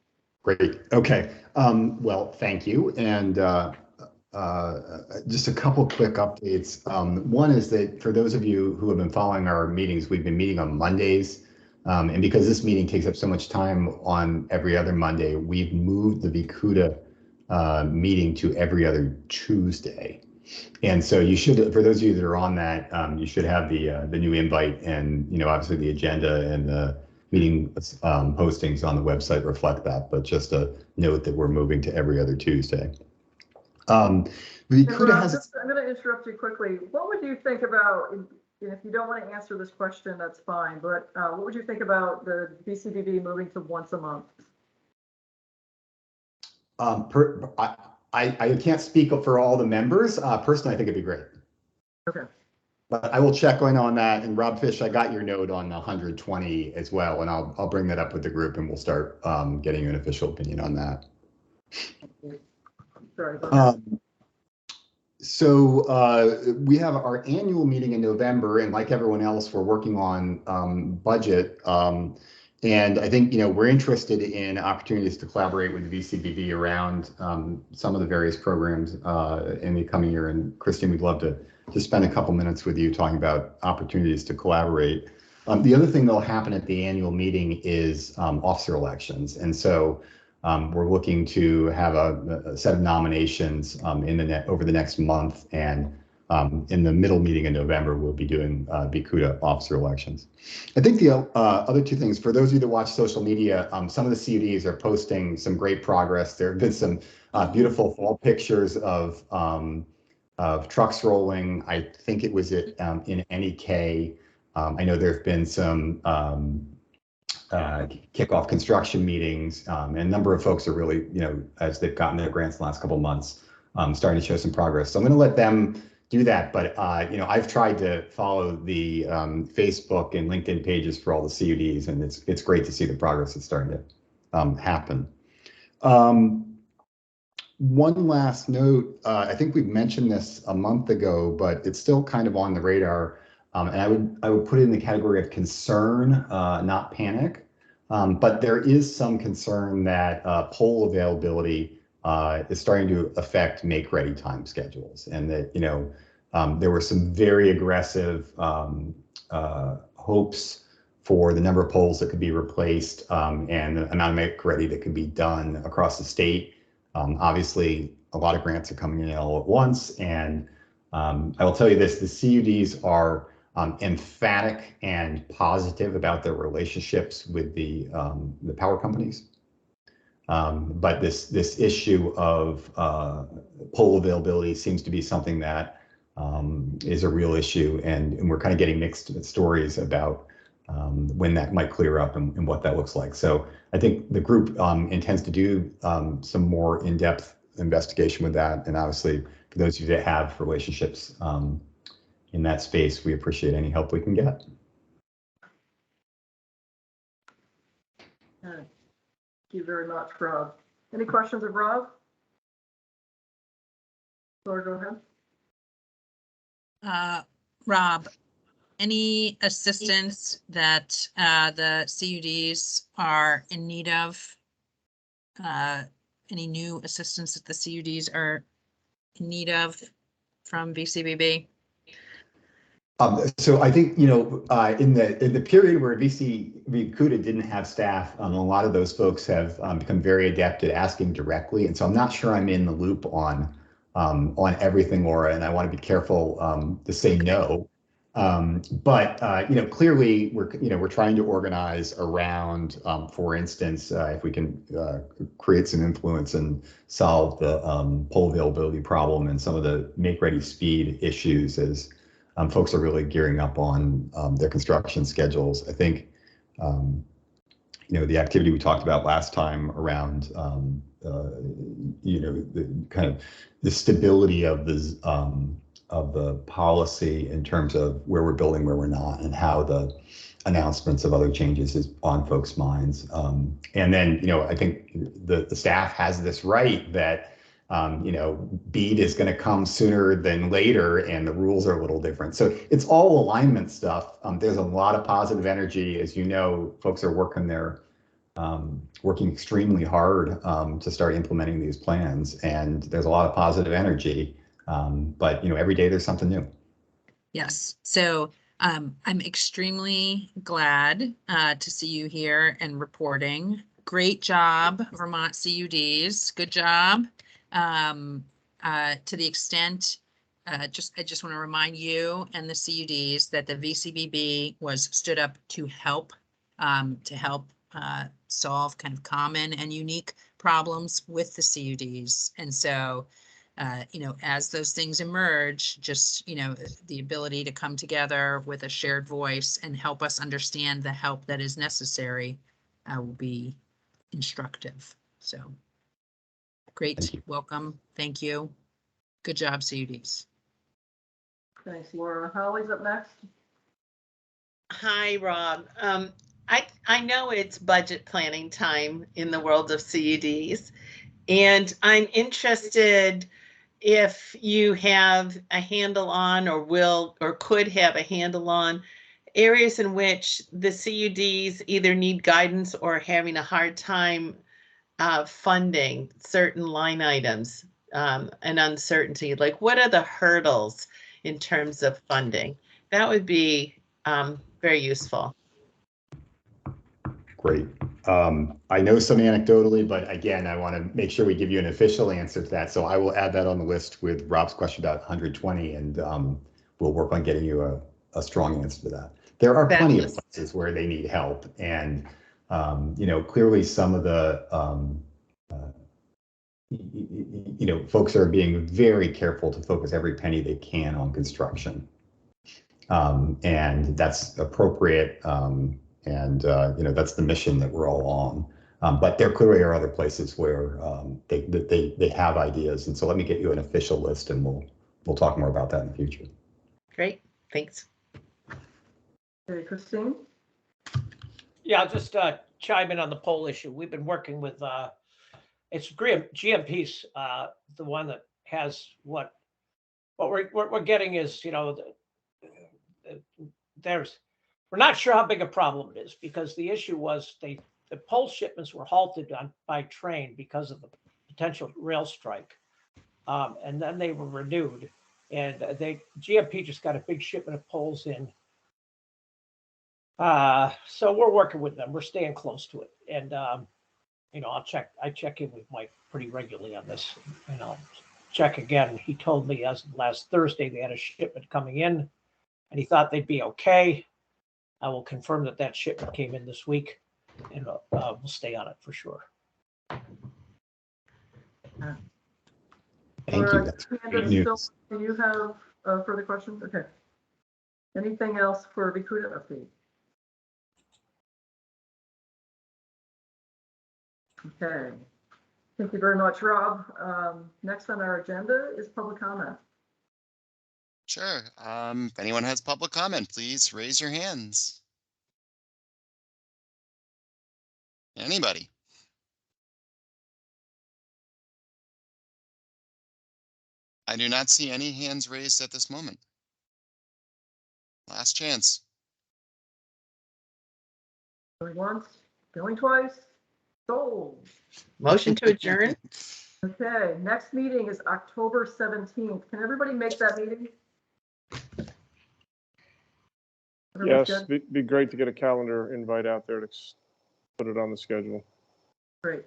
Great. Okay. Well, thank you. And just a couple quick updates. One is that for those of you who have been following our meetings, we've been meeting on Mondays. And because this meeting takes up so much time on every other Monday, we've moved the Vikuda meeting to every other Tuesday. And so you should, for those of you that are on that, you should have the new invite, and obviously the agenda and the meeting postings on the website reflect that. But just a note that we're moving to every other Tuesday. Vikuda Rob, has. I'm going to interrupt you quickly. What would you think about, if you don't want to answer this question, that's fine, but what would you think about the BCBB moving to once a month? I can't speak for all the members. Personally, I think it'd be great. Okay. But I will check in on that. And Rob Fish, I got your note on the 120 as well, and I'll bring that up with the group, and we'll start getting an official opinion on that. Sorry about that. So we have our annual meeting in November, and like everyone else, we're working on budget. And I think we're interested in opportunities to collaborate with the VCBB around some of the various programs in the coming year. And Christine, we'd love to spend a couple minutes with you talking about opportunities to collaborate. The other thing that'll happen at the annual meeting is officer elections, and so we're looking to have a set of nominations over the next month, and in the middle meeting in November, we'll be doing Vikuda officer elections. I think the other two things, for those of you that watch social media, some of the CUDs are posting some great progress. There have been some beautiful fall pictures of trucks rolling. I think it was in NEK. I know there have been some kickoff construction meetings, and a number of folks are really, as they've gotten their grants the last couple of months, starting to show some progress. So I'm going to let them do that. But I've tried to follow the Facebook and LinkedIn pages for all the CUDs, and it's great to see the progress that's starting to happen. One last note, I think we've mentioned this a month ago, but it's still kind of on the radar. And I would put it in the category of concern, not panic. But there is some concern that pole availability is starting to affect make-ready time schedules, and that there were some very aggressive hopes for the number of poles that could be replaced and the amount of make-ready that could be done across the state. Obviously, a lot of grants are coming in all at once, and I will tell you this: the CUDs are emphatic and positive about their relationships with the power companies. But this issue of pole availability seems to be something that is a real issue, and we're kind of getting mixed stories about when that might clear up and what that looks like. So I think the group intends to do some more in-depth investigation with that, and obviously for those of you that have relationships in that space, we appreciate any help we can get. Thank you very much, Rob. Any questions of Rob? Laura, go ahead. Rob, any assistance that the CUDs are in need of? Any new assistance that the CUDs are in need of from VCBB? So I think, in the period where Vikuda didn't have staff, a lot of those folks have become very adept at asking directly. And so I'm not sure I'm in the loop on everything, Laura, and I want to be careful to say no. But clearly we're trying to organize around, for instance, if we can create some influence and solve the pole availability problem and some of the make-ready speed issues as folks are really gearing up on their construction schedules. I think, the activity we talked about last time around, the kind of the stability of the policy in terms of where we're building, where we're not, and how the announcements of other changes is on folks' minds. And then, I think the staff has this right that BEAD is going to come sooner than later, and the rules are a little different. So it's all alignment stuff. There's a lot of positive energy. As you know, folks are working their working extremely hard to start implementing these plans, and there's a lot of positive energy. But every day there's something new. Yes, so I'm extremely glad to see you here and reporting. Great job, Vermont CUDs. Good job. To the extent, I just want to remind you and the CUDs that the VCBB was stood up to help solve kind of common and unique problems with the CUDs. And so as those things emerge, just, the ability to come together with a shared voice and help us understand the help that is necessary will be instructive. So great. Welcome. Thank you. Good job, CUDs. Thanks, Laura. Holly's up next. Hi, Rob. I know it's budget planning time in the world of CUDs, and I'm interested if you have a handle on or could have a handle on areas in which the CUDs either need guidance or having a hard time funding certain line items and uncertainty. Like, what are the hurdles in terms of funding? That would be very useful. Great. I know some anecdotally, but again, I want to make sure we give you an official answer to that. So I will add that on the list with Rob's question about 120, and we'll work on getting you a strong answer to that. There are plenty of places where they need help, and clearly some of the folks are being very careful to focus every penny they can on construction, and that's appropriate. And that's the mission that we're all on. But there clearly are other places where they have ideas, and so let me get you an official list, and we'll talk more about that in the future. Great, thanks. Okay, Christine. Yeah, I'll just chime in on the poll issue. We've been working with it's GMP's the one that has what we're getting is we're not sure how big a problem it is, because the issue was the pole shipments were halted by train because of the potential rail strike, and then they were renewed, and GMP just got a big shipment of poles in. So we're working with them. We're staying close to it, and I check in with Mike pretty regularly on this, and I'll check again. He told me as of last Thursday they had a shipment coming in, and he thought they'd be okay. I will confirm that shipment came in this week, and we'll stay on it for sure. Thank you. That's great news. Do you have further questions? Okay. Anything else for Vicuda update? Okay. Thank you very much, Rob. Next on our agenda is public comment. Sure. If anyone has public comment, please raise your hands. Anybody? I do not see any hands raised at this moment. Last chance. Going once, going twice, sold. Motion to adjourn. Okay, next meeting is October 17th. Can everybody make that meeting? Yes, be great to get a calendar invite out there to put it on the schedule. Great.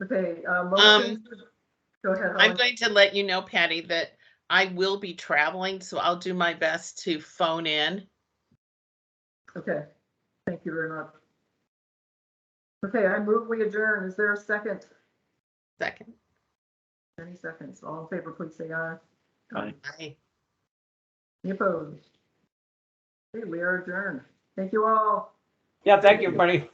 Okay, motion. Go ahead, Holly. I'm going to let you know, Patty, that I will be traveling, so I'll do my best to phone in. Okay, thank you very much. Okay, I move we adjourn. Is there a second? Second. Any seconds? All in favor, please say aye. Aye. Aye. Any opposed? Okay, we are adjourned. Thank you all. Yeah, thank you, everybody.